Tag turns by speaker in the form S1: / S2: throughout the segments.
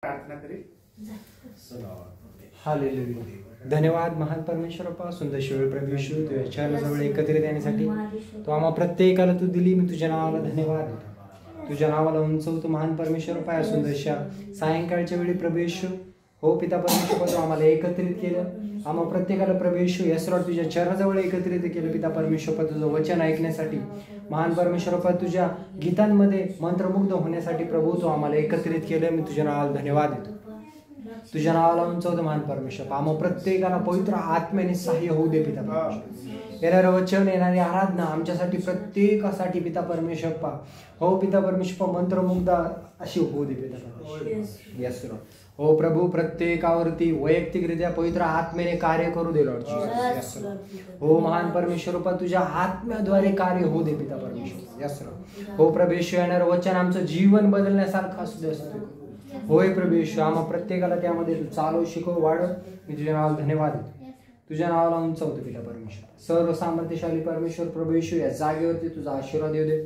S1: प्रार्थना करें।
S2: हालेलुया। धन्यवाद महान परमेश्वर अप्पा, सुंदर शिव प्रभू येशू, तुझ्या चरणाजवळ एकत्रित येण्यासाठी तू आम्हा प्रत्येकाला तू दिली. मी तुझ्या नावाला धन्यवाद देतो, तुझ्या नावाला उंचवतो महान परमेश्वर अप्पा. या सुंदरशा सायंकाळच्या वेळी प्रभू येशू, हो पिता परमेश्वर, तू आम्हाला एकत्रित केलं, आम्हा प्रत्येकाला प्रभू येशू यसरात तुझ्या चरणाजवळ एकत्रित केलं पिता परमेश्वर. तुझं वचन ऐकण्यासाठी महान परमेश्वर, तुझ्या गीतांमध्ये मंत्रमुग्ध होण्यासाठी प्रभू तू आम्हाला एकत्रित केलं. मी तुझ्या नावाला धन्यवाद देतो, तुझ्या नावाला उंचवतो महान परमेश्वर. आम्हा प्रत्येकाला पवित्र आत्म्याने सहाय्य होऊ दे पिता परमेश्वर. येणारं वचन, येणारी आराधना आमच्यासाठी प्रत्येकासाठी पिता परमेश्वर, हो पिता परमेश्वर, मंत्रमुग्ध अशी होऊ दे पिता परमेश्वर. यस हो प्रभू, प्रत्येकावरती वैयक्तिकरित्या पवित्र आत्म्याने कार्य करू दे लॉर्ड जीसस. हो महान परमेश्वर, तुझ्या आत्म्याद्वारे कार्य होऊ दे पिता परमेश्वर. यस हो प्रभेश्वर, येणारं वचन आमचं जीवन बदलण्यासारखं असू दे असतो. होय प्रभेश्वर, आम्हा प्रत्येकाला त्यामध्ये तू चालव, शिकव, वाढव. मी तुझ्या नावाला धन्यवाद देतो, तुझ्या नावाला उंचवतो पिता परमेश्वर. सर्व सामर्थ्यशाली परमेश्वर प्रभेश्वर, या जागेवरती तुझा आशीर्वाद येऊ दे.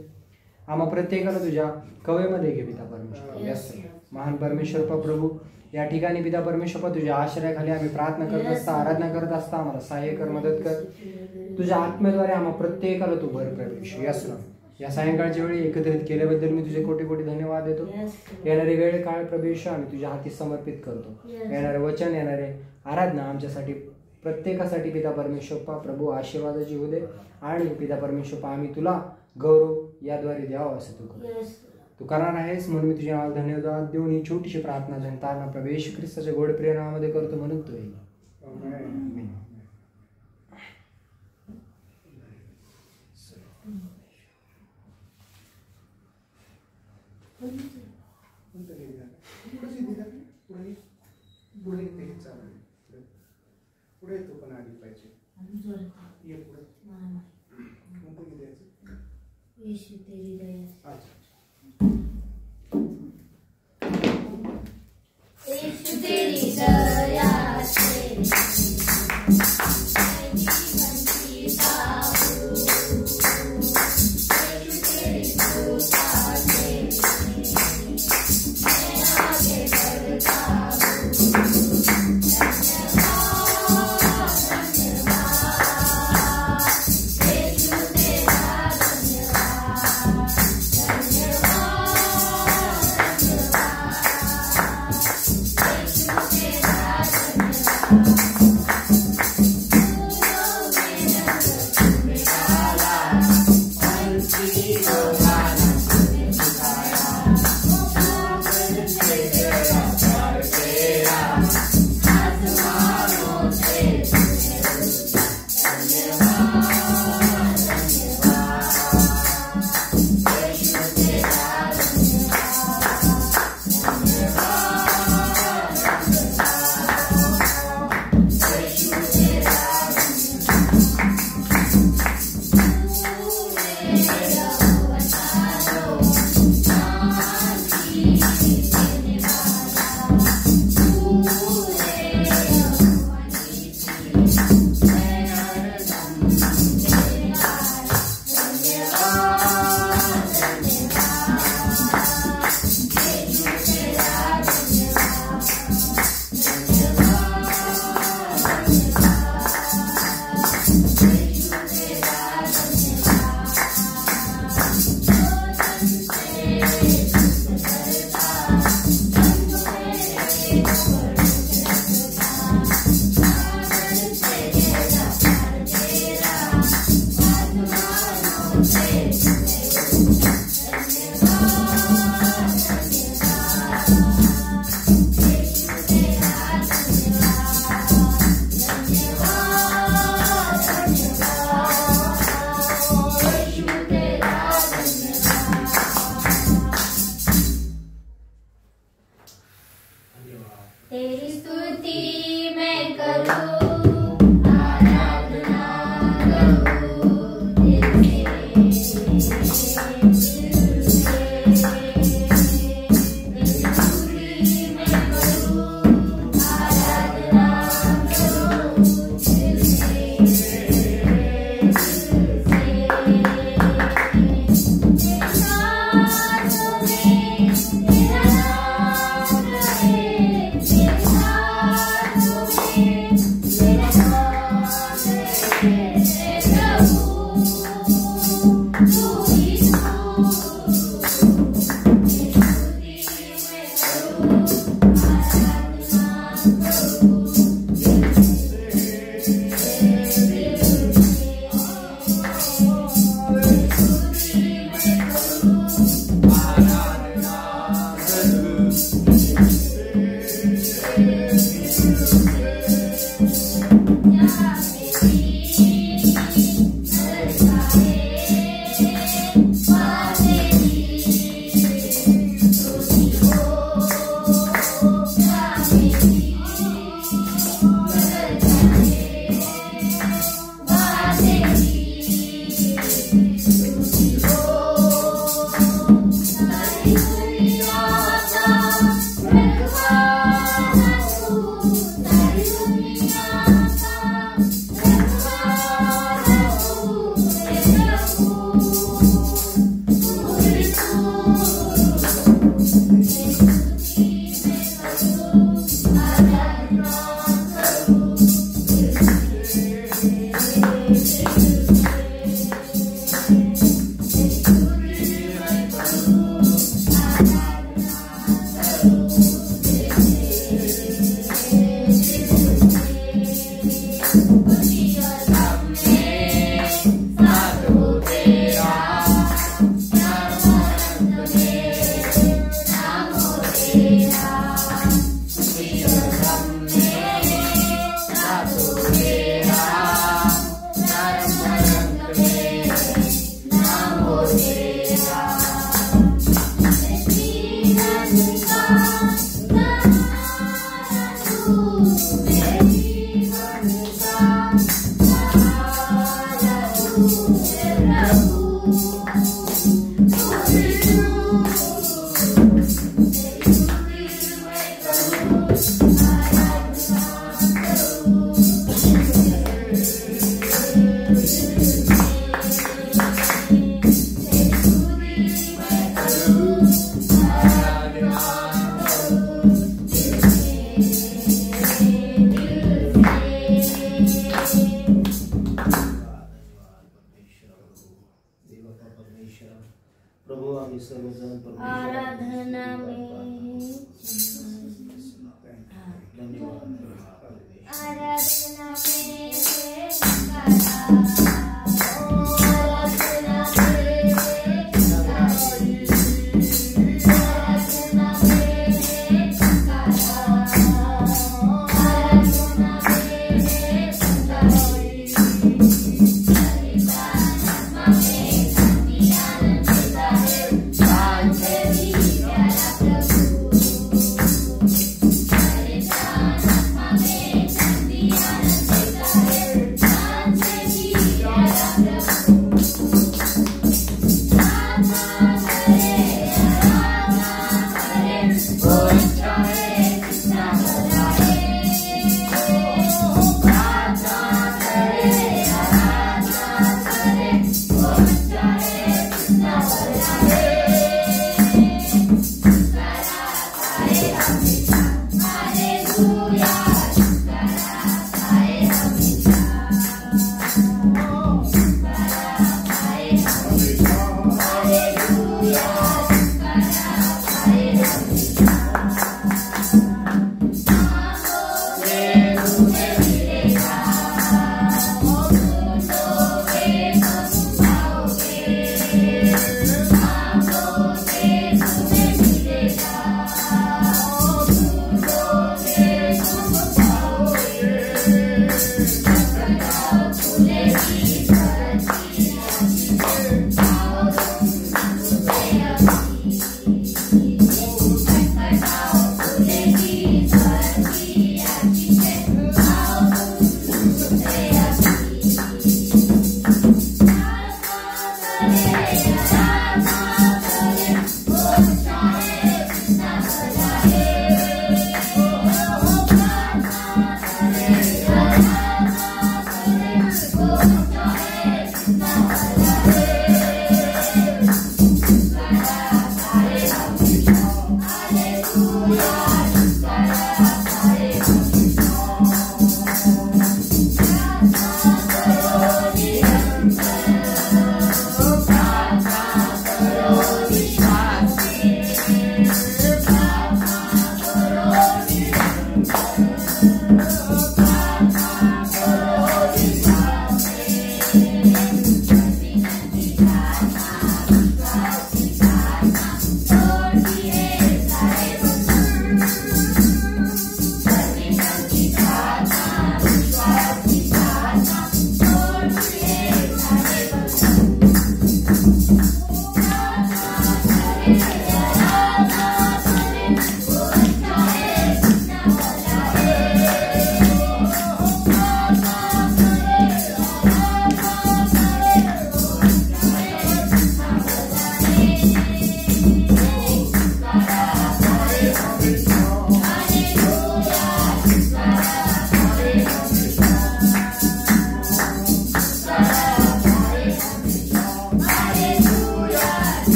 S2: आम्हा प्रत्येकाला तुझ्या कवेमध्ये घे पिता परमेश्वर. यस महान परमेश्वर प्रभू, या ठिकाणी पिता परमेश्वर तुझ्या आश्रयाखाली आम्ही प्रार्थना करत असता, आराधना करत असता आम्हाला सहाय्य कर, मदत कर. तुझ्या आत्म्याद्वारे आम्हा प्रत्येकाला तू भर प्रभेश्वर. यस या सायंकाळच्या वेळी एकत्रित केल्याबद्दल मी तुझे कोटी कोटी धन्यवाद देतो. येणारे वेळ काळ प्रभेश्वर आम्ही तुझ्या हाती समर्पित करतो. येणारे वचन, येणारे आराधना आमच्यासाठी प्रत्येकासाठी पिता परमेश्वर प्रभू आशीर्वादाची होऊ दे. आणि पिता परमेश्वर आम्ही तुला गौरव याद्वारे द्यावा असं तू करणार आहेस, म्हणून मी तुझ्या नावाला धन्यवाद देऊन ही छोटीशी प्रार्थना जनताना प्रभू ख्रिस्ताच्या गोड प्रिय नावामध्ये करतो, म्हणून तो येईल.
S1: पुढे तो पण आली पाहिजे. ये पुढे कोणतं गीत द्यायचं?
S3: येशू तेरी दया. येशू तेरी दया से
S4: तेरा नाम है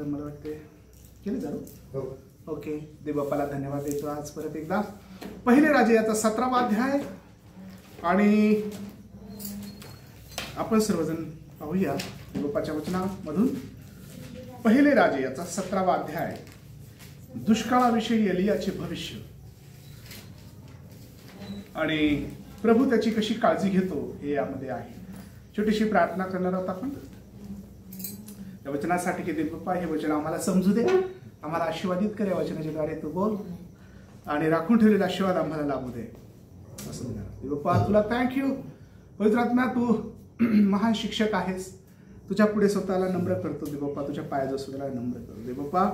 S4: मला वाटते केले जाऊ.
S2: हो.
S4: ओके. देवबापाला धन्यवाद देतो आज परत एकदा. पहिले राजे याचा 17वा अध्याय आणि आपण सर्वजण पाहूया देवबापाच्या वचनामधून. पहिले राजे याचा 17वा अध्याय. दुष्काळाविषयी एलियाचे भविष्य आणि प्रभू त्याची कशी काळजी घेतो हे यामध्ये आहे. छोटीशी प्रार्थना करणार आहोत आपण या वचनासाठी की देवबापा हे वचन आम्हाला समजू दे, आम्हाला आशीर्वादित कर. या वचनाच्या द्वारे तू बोल आणि राखून ठेवलेला आशीर्वाद आम्हाला लाभू दे असं म्हणा. देवबापा तुला थँक्यू. पवित्र आत्मा तू महान शिक्षक आहेस. तुझ्या पुढे स्वतःला नम्र करतो देवबापा, तुझ्या पायाजवळ स्वतःला नम्र करतो देवबापा.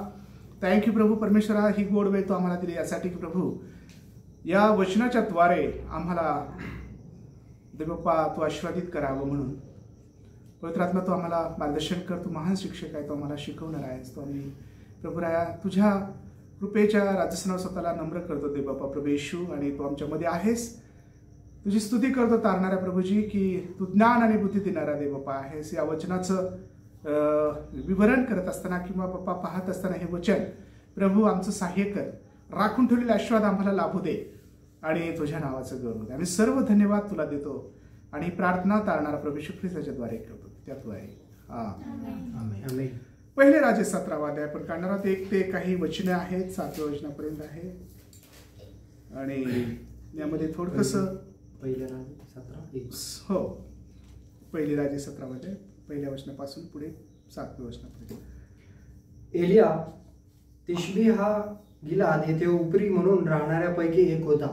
S4: थँक्यू प्रभू परमेश्वरा, ही गोड वेळ तू आम्हाला दिली यासाठी की प्रभू या वचनाच्या द्वारे आम्हाला देवबापा तू आशीर्वादित करावं म्हणून. पवित्र आत्मा तू आम्हाला मार्गदर्शन कर. तू महान शिक्षक आहे, तू आम्हाला शिकवणार आहेस. तो आम्ही प्रभू राया तुझ्या कृपेच्या राजस्थानावर स्वतःला नम्र करतो देवबापा प्रभू येशू. आणि तू आमच्यामध्ये आहेस. तुझी स्तुती करतो तारणाऱ्या प्रभूजी की तू ज्ञान आणि बुद्धी देणारा देवबापा आहेस. या वचनाचं विवरण करत असताना किंवा पप्पा पाहत असताना हे वचन प्रभू आमचं सहाय्य कर. राखून ठेवलेले आशीर्वाद आम्हाला लाभू दे आणि तुझ्या नावाचं गौरव दे. आम्ही सर्व धन्यवाद तुला देतो आणि प्रार्थना तारणारा प्रभू येशू ख्रिस्ताच्या द्वारे करतो. त्या तू आहे.
S2: आमेन.
S4: पहिले राजे 17वा अध्याय आपण काढणार आहोत. 1 ते काही वचने आहेत, 7व्या वचनापर्यंत आहे आणि यामध्ये थोडंसं
S2: पहिले राजे 17.
S4: हो, पहिले राजे 17वा अध्याय पहिल्या वचनापासून पुढे 7व्या वचनापर्यंत.
S2: एलिया तिशबी हा गिलाद येथे उपरी म्हणून राहणाऱ्यापैकी एक होता.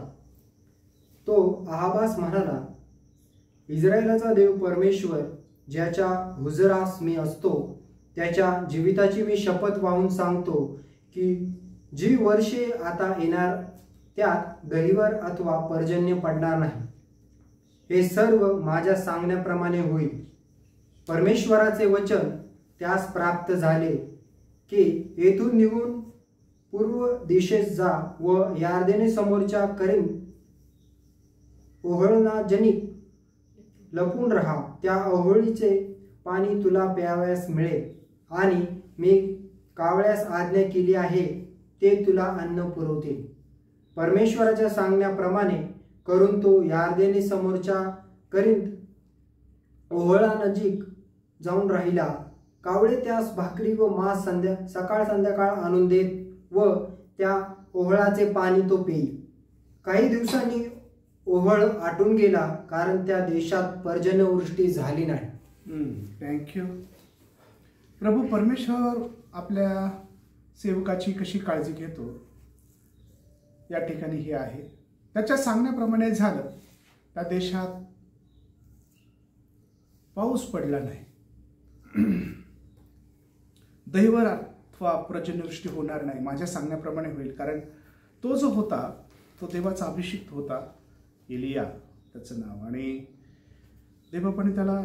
S2: तो अहाबास म्हणाला, इस्रायलाचा देव परमेश्वर ज्याच्या हुजरास मी असतो त्याच्या जीविताची मी शपथ वाहून सांगतो की जी वर्षे आता येणार त्यात गहिवर अथवा पर्जन्य पडणार नाही. हे सर्व माझ्या सांगण्याप्रमाणे होईल. परमेश्वराचे वचन त्यास प्राप्त झाले की येथून निघून पूर्व दिशेस जा व यार्देने समोरच्या करीम ओहळणाजनिक लपून राहा. त्या ओहळीचे पाणी तुला प्यावयास मिळेल आणि मी कावळ्यास आज्ञा केली आहे ते तुला अन्न पुरवतील. परमेश्वराच्या सांगण्याप्रमाणे करून तो यार्देने समोरच्या करीत ओहळा नजीक जाऊन राहिला. कावळे त्यास भाकरी व मांस सकाळ संध्याकाळ आणून देत व त्या ओहळाचे पाणी तो पेई. काही दिवसांनी ओहळ आटून गेला कारण त्या देशात पर्जन्यवृष्टी झाली नाही.
S4: थँक्यू. प्रभू परमेश्वर आपल्या सेवकाची कशी काळजी घेतो या ठिकाणी हे आहे. त्याच्या सांगण्याप्रमाणे झालं. त्या देशात पाऊस पडला नाही. दैवर अथवा पर्जन्यवृष्टी होणार नाही. माझ्या सांगण्याप्रमाणे होईल. कारण तो जो होता तो देवाचा अभिषिक्त होता, एलिया त्याचं नाव. आणि देवबापाने त्याला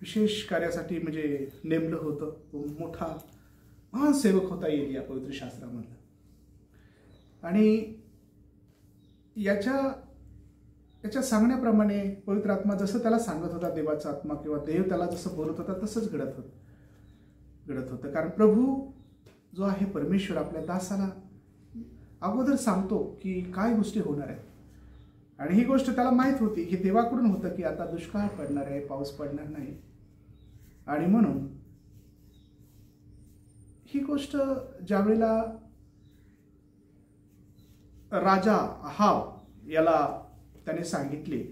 S4: विशेष कार्यासाठी म्हणजे नेमलं होतं. तो मोठा महान सेवक होता एलिया पवित्र शास्त्रामधला. आणि याच्या सांगण्याप्रमाणे पवित्र आत्मा जसं त्याला सांगत होता, देवाचा आत्मा किंवा देव त्याला जसं बोलत होता तसंच घडत होतं. कारण प्रभू जो आहे परमेश्वर आपल्या दासाला अगोदर सांगतो की काय गोष्टी होणार आहेत. आणि ही गोष्ट त्याला माहीत होती की देवाकडून होतं की आता दुष्काळ पडणार आहे, पाऊस पडणार नाही. आणि म्हणून ही गोष्ट ज्यावेळेला राजा अहाब याला त्याने सांगितली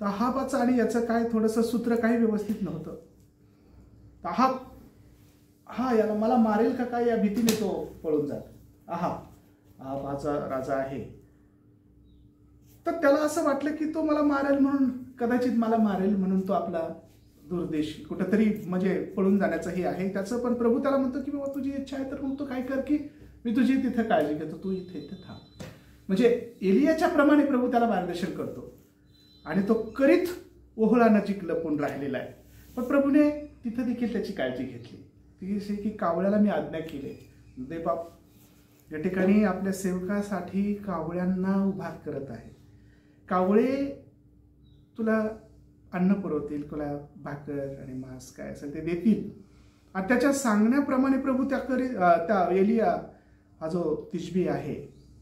S4: तर अहाबाचं आणि याचं काय थोडंसं सूत्र काही व्यवस्थित नव्हतं. अहाब याला मला मारेल का काय या भीतीने तो पळून जात. अहाबाचा राजा आहे. तर त्याला असं वाटलं की तो मला मारेल म्हणून, कदाचित मला मारेल म्हणून तो आपला दूरदेश कुठंतरी म्हणजे पळून जाण्याचं हे आहे त्याचं. पण प्रभू त्याला म्हणतो की बाबा तुझी इच्छा आहे तर मग तू काय कर की मी तुझी तिथं काळजी घेतो, तू इथे थांब. म्हणजे एलियाच्या प्रमाणे प्रभू त्याला मार्गदर्शन करतो. आणि तो करीत ओहळा नजीक लपून राहिलेला आहे. पण प्रभूने तिथं देखील त्याची काळजी घेतली. ती की कावळ्याला मी आज्ञा केली. देवबाप या ठिकाणी आपल्या सेवकासाठी कावळ्यांना उभा करत आहे. कावळे तुला अन्न पुरवतील, तुला भाकर आणि मांस काय असेल ते देतील. आणि त्याच्या सांगण्याप्रमाणे प्रभू त्या एलिया हा जो तिशबी आहे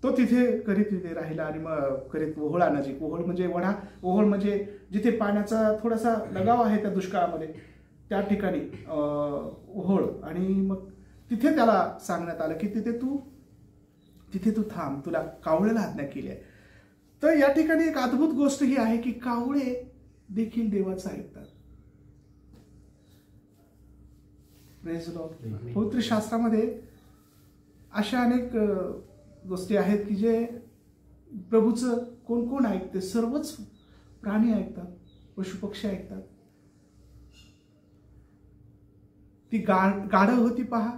S4: तो तिथे तिथे राहिला आणि मग करीत ओहोळा नजीक, ओहोळ म्हणजे वढा, ओहोळ म्हणजे जिथे पाण्याचा थोडासा लगाव आहे त्या दुष्काळामध्ये त्या ठिकाणी ओहोळ. आणि मग तिथे त्याला सांगण्यात आलं की तिथे तू थांब, तुला कावळ्याला आज्ञा केली आहे. तर या ठिकाणी एक अद्भुत गोष्ट ही आहे की कावळे देखील देवाचं ऐकतात. पवित्र शास्त्रामध्ये अशा अनेक गोष्टी आहेत की जे प्रभूचं कोण कोण ऐकते. सर्वच प्राणी ऐकतात, पशुपक्षी ऐकतात. ती गाढव होती पहा,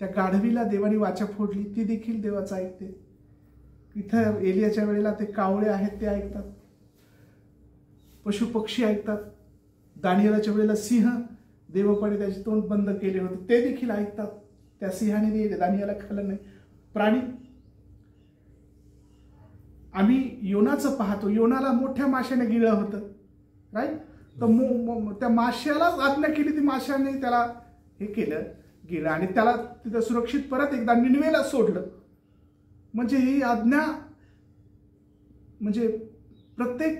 S4: त्या गाढवीला देवाने वाचा फोडली, ती देखील देवाचं ऐकते. इथं एलियाच्या वेळेला ते कावळे आहेत ते ऐकतात, पशुपक्षी ऐकतात. दानियेलाच्या वेळेला सिंह देवपणे त्याचे तोंड बंद केले होते ते देखील ऐकतात. त्या सिंहाने दानियेला खाल्लं नाही. प्राणी आम्ही योनाचं पाहतो, योनाला मोठ्या माशाने गिळलं होतं, राईट. तर त्या माश्याला आज्ञा केली, ती माशाने त्याला हे केलं, गेलं आणि त्याला तिथं सुरक्षित परत एकदा निनवेला सोडलं. म्हणजे ही आज्ञा म्हणजे प्रत्येक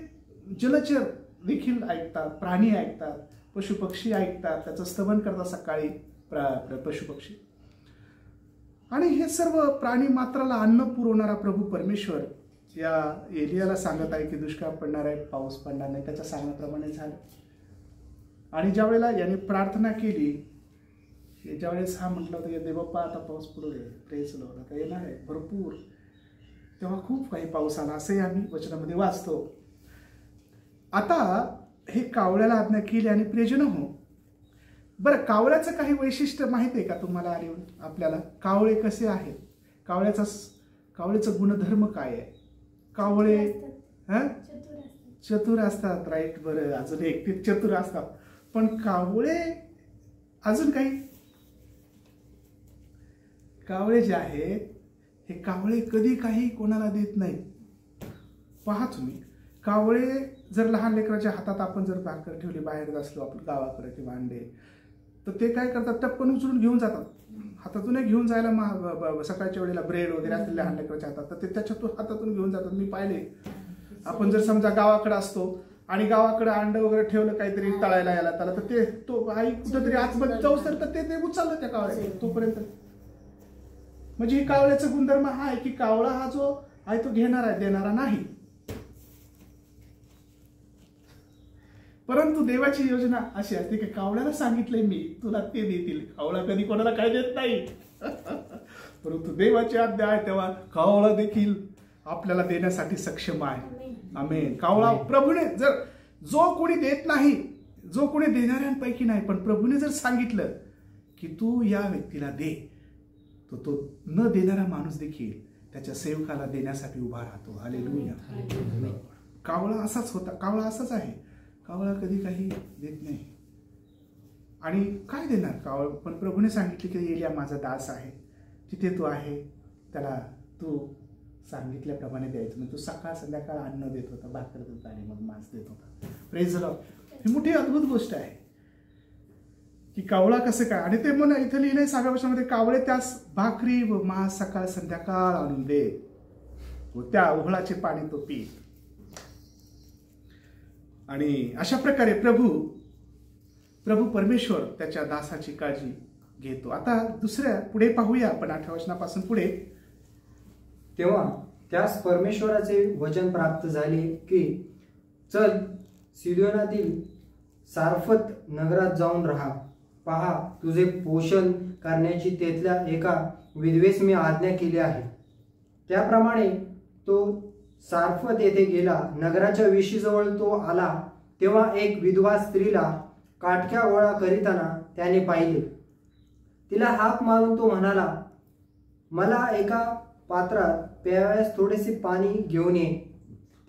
S4: जलचर देखील ऐकतात, प्राणी ऐकतात, पशुपक्षी ऐकतात, त्याचं स्तवन करतात सकाळी पशुपक्षी. आणि हे सर्व प्राणी मात्राला अन्न पुरवणारा प्रभू परमेश्वर या एलियाला सांगत आहे की दुष्काळ पडणार आहे, पाऊस पडणार नाही. त्याच्या सांगण्याप्रमाणे झालं. आणि ज्या वेळेला याने प्रार्थना केली, ज्यावेळेस हा म्हटलं होतं की देवप्पा आता पाऊस पडू दे, प्रेस लॉर्ड, आता येणार आहे भरपूर, तेव्हा खूप काही पाऊस आला असंही आम्ही वचनामध्ये वाचतो. आता हे कावळ्याला आज्ञा केली आणि प्रियजन हो. बरं, कावळ्याचं काही वैशिष्ट्य माहिती आहे का तुम्हाला आणि आपल्याला? कावळे कसे आहेत, कावळ्याचं गुणधर्म काय आहे? कावळे चतुर असतात, राईट. बरं, अजून एक ते चतुर असतात. पण कावळे अजून काही, कावळे जे आहेत हे कावळे कधी काही कोणाला देत नाही. पहा तुम्ही, कावळे जर लहान लेकराच्या हातात आपण जर भाकर ठेवली, बाहेर असलो आपण गावाकडे किंवा अंडे, तर ते काय करतात, टप्पन उचलून घेऊन जातात. हातातूनही घेऊन जायला सकाळच्या वेळेला ब्रेड वगैरे असले लहान लेकराच्या हातात, तर ते त्याच्यातून हातातून घेऊन जातात. मी पाहिले, आपण जर समजा गावाकडे असतो आणि गावाकडे अंड वगैरे ठेवलं काहीतरी तळायला यायला त्याला, तर ते तो आई कुठेतरी आतमध्ये जाऊस तर ते उचललं त्या कावळ्या तोपर्यंत. म्हणजे ही कावळ्याचा गुणधर्म हा आहे की कावळा हा जो आहे तो घेणारा आहे, देणारा नाही. परंतु देवाची योजना अशी असते की कावळ्याला सांगितलंय मी तुला ते देतील. कावळा कधी कोणाला काय देत नाही. परंतु देवाची आज्ञा आहे तेव्हा कावळा देखील आपल्याला देण्यासाठी सक्षम आहे. आमेन. कावळा प्रभूने जर, जो कोणी देत नाही, जो कोणी देणाऱ्यांपैकी नाही, पण प्रभूने जर सांगितलं की तू या व्यक्तीला दे, तो न देणारा माणूस देखील त्याच्या सेवकाला देण्यासाठी उभा राहतो. हालेलुया. कावळा असाच होता, कावळा असाच आहे. कावळा कधी काही देत नाही. आणि काय देणार कावळ? पण प्रभूने सांगितले की एलिया माझा दास आहे, तिथे तो आहे, त्याला तू सांगितल्याप्रमाणे द्यायचं. म्हणजे तो सकाळ संध्याकाळ अन्न देत होता, भाकर देत होता आणि मग मांस देत होता. Praise the Lord. ही मोठी अद्भुत गोष्ट आहे की कावळा कसं काय. आणि ते म्हणून इथं लिहिलंय 6व्या वर्षामध्ये, कावळे त्यास भाकरी व मांस सकाळ संध्याकाळ आणून दे व त्या ओहळाचे पाणी तो पी. आणि अशा प्रकारे प्रभू परमेश्वर त्याच्या दासाची काळजी घेतो. आता दुसऱ्या पुढे पाहूया आपण 8व्या वचनापासून पुढे.
S2: तेव्हा त्यास परमेश्वराचे वचन प्राप्त झाले की चल सिदोनातील सारफत नगरात जाऊन राहा. पहा, तुझे पोषण करण्याची तेथल्या एका विधवेस मी आज्ञा केली आहे. त्याप्रमाणे तो सारफत येथे गेला. नगराच्या वेशीजवळ तो आला तेव्हा एक विधवा स्त्रीला काटक्या गोळा करीताना त्याने पाहिले. तिला हाक मारून तो म्हणाला, मला एका पात्रात प्यावयास थोडेसे पाणी घेऊन ये.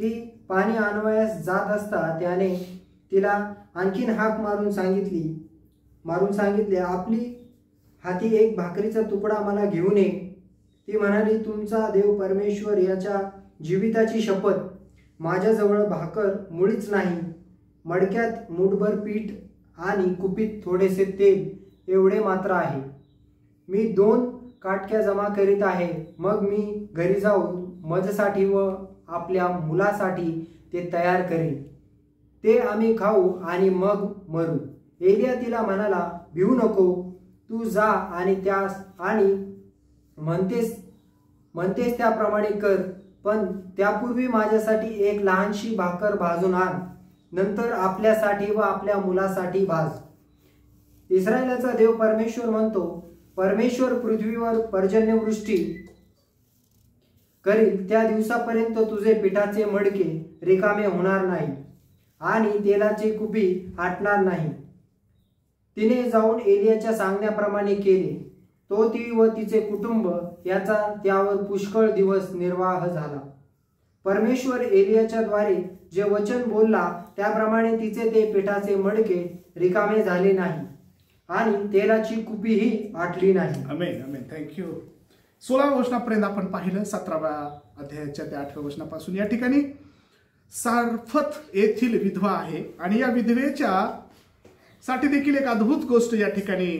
S2: ती पाणी आणवयास जात असता त्याने तिला आणखीन हाक मारून सांगितले, आपली हाती एक भाकरीचा तुकडा मला घेऊन ये. ती म्हणाली, तुमचा देव परमेश्वर याच्या जीविताची शपथ, माझ्याजवळ भाकर मुळीच नाही. मडक्यात मूठभर पीठ आणि कुपीत थोडेसे तेल एवढे मात्र आहे. मी 2 काटक्या जमा करीत आहे. मग मी घरी जाऊन माझ्यासाठी व आपल्या मुलासाठी ते तयार करेन. ते आम्ही खाऊ आणि मग मरू. एलिया तिला म्हणाला, भिवू नको, तू जा आणि त्यास आणि म्हणतेस त्याप्रमाणे कर, पण त्यापूर्वी माझ्यासाठी एक लहानशी भाकर भाजून आण. नंतर आपल्यासाठी व आपल्या मुलासाठी भाज. इस्रायलाचा देव परमेश्वर म्हणतो, परमेश्वर पृथ्वीवर पर्जन्यवृष्टी करील. त्या दिवसापर्यंत तुझे पिठाचे मडके रिकामे होणार नाही आणि तेलाची कुपी आटणार नाही. तिने जाऊन एलियाच्या सांगण्याप्रमाणे केले. तो, ती व तिचे कुटुंब याचा त्यावर पुष्कळ दिवस निर्वाह झाला. परमेश्वर एलियाच्या द्वारे जे वचन बोलला त्याप्रमाणे तिचे ते पिठाचे मडके रिकामे झाले नाही आणि तेलाची कुपीही आटली नाही.
S4: आमेन आमेन. थँक्यू. 16व्या वचनापर्यंत आपण पाहिलं. 17व्या अध्यायाच्या ते 8व्या वचनापासून या ठिकाणी सारफत येथील विधवा आहे आणि या विधवेच्या साठी देखील एक अद्भुत गोष्ट या ठिकाणी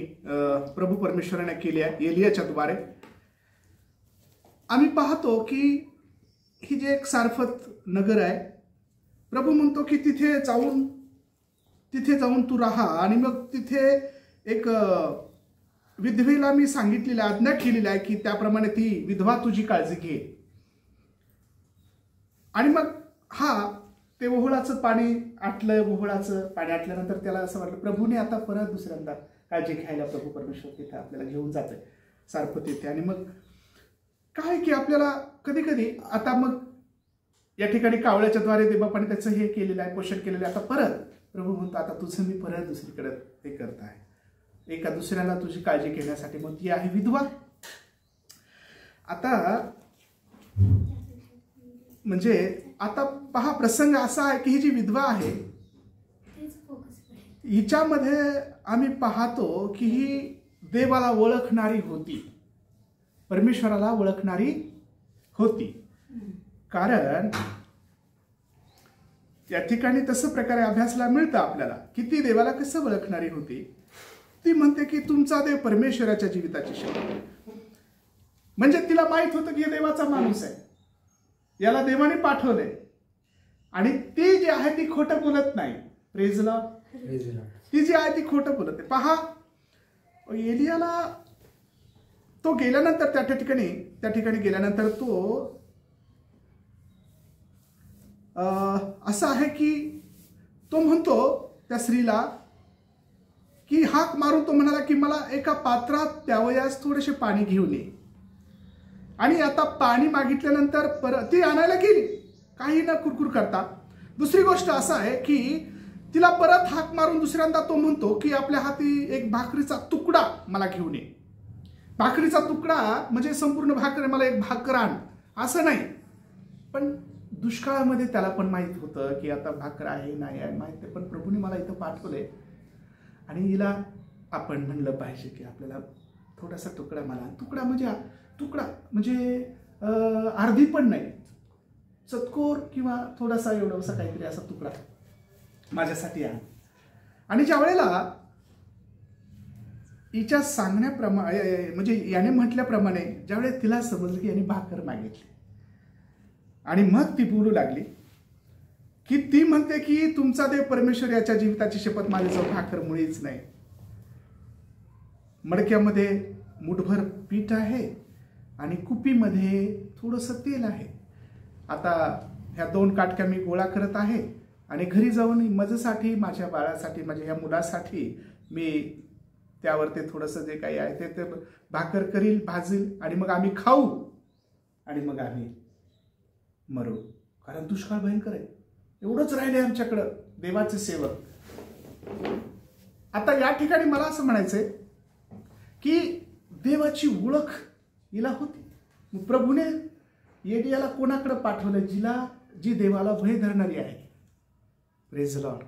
S4: प्रभू परमेश्वराने केली आहे एलियाच्या द्वारे. आम्ही पाहतो की ही जे एक सारफत नगर आहे, प्रभू म्हणतो की तिथे जाऊन तू राहा आणि मग तिथे एक विधवेला मी सांगितलेलं आज्ञा केलेली आहे की त्याप्रमाणे ती विधवा तुझी काळजी घे. आणि मग ते ओहळाचं पाणी आटलं. ओहळाचं पाणी आटल्यानंतर त्याला असं वाटलं प्रभूने आता परत दुसऱ्यांदा काळजी घ्यायला प्रभू परमेश्वर तिथे आपल्याला घेऊन जातोय सारफत येथे. आणि मग काय की आपल्याला कधी कधी आता मग या ठिकाणी कावळ्याच्या द्वारे देवबापाने त्याचं हे केलेलं आहे, पोषण केलेलं आहे. आता परत प्रभू म्हणतो आता तुझं मी परत दुसरीकडे हे करत आहे, एका दुसऱ्याला तुझी काळजी घेण्यासाठी. मग ती आहे विधवा. आता म्हणजे आता पहा, प्रसंग असा आहे की ही जी विधवा आहे हिच्यामध्ये आम्ही पाहतो की ही देवाला ओळखणारी होती, परमेश्वराला ओळखणारी होती. कारण या ठिकाणी तसं प्रकारे अभ्यासला मिळतं आपल्याला की ती देवाला कसं ओळखणारी होती. ती म्हणते की तुमचा देव परमेश्वराच्या जीविताची शक्ती. म्हणजे तिला माहित होतं की हे देवाचा माणूस आहे, याला देवाने पाठवले आणि ती जी आहे ती खोटं बोलत नाही. Praise Lord. ती जी आहे ती खोटं बोलत नाही. पहा, एलियाला तो गेल्यानंतर त्या ठिकाणी गेल्यानंतर तो असं आहे की तो म्हणतो त्या स्त्रीला की हाक मारून तो म्हणाला की मला एका पात्रात त्यावयास थोडेसे पाणी घेऊन ये. आणि आता पाणी मागितल्यानंतर परत ती आणायला गेली काही न कुरकुर करता. दुसरी गोष्ट असं आहे की तिला परत हाक मारून दुसऱ्यांदा तो म्हणतो की आपल्या हाती एक भाकरीचा तुकडा मला घेऊन ये. भाकरीचा तुकडा म्हणजे संपूर्ण भाकर, मला एक भाकर आण असं नाही. पण दुष्काळामध्ये त्याला पण माहित होतं की आता भाकर आहे नाही आहे माहिती, पण प्रभूने मला इथं पाठवले आणि हिला आपण म्हणलं पाहिजे की आपल्याला थोडासा तुकडा, मला तुकडा म्हणजे अर्धी पण नाही, चतकोर किंवा थोडासा एवढासा काहीतरी असा तुकडा माझ्यासाठी आहे. आणि ज्या वेळेला हिच्या सांगण्याप्रमाणे म्हणजे याने म्हटल्याप्रमाणे ज्यावेळेस तिला समजलं की याने भाकर मागितली आणि मग ती बोलू लागली की ती म्हणते की तुमचा देव परमेश्वर याच्या जीविताची शपथ माझ्याजवळ भाकर मुळीच नाही. मडक्यामध्ये मुठभर पीठ आहे आणि कुपीमध्ये थोडंसं तेल आहे. आता ह्या 2 काटक्या मी गोळा करत आहे आणि घरी जाऊन माझ्यासाठी, माझ्या बाळासाठी, माझ्या ह्या मुलासाठी मी त्यावर ते थोडंसं जे काही आहे ते भाकर करील, भाजील आणि मग आम्ही खाऊ आणि मग आम्ही मरू. कारण दुष्काळ भयंकर आहे. एवढंच राहिले आमच्याकडं देवाचे सेवक. आता या ठिकाणी मला असं म्हणायचंय की देवाची ओळख हिला होती. प्रभूने एलियाला कोणाकडे पाठवलं? जी देवाला भय धरणारी आहे. Praise Lord.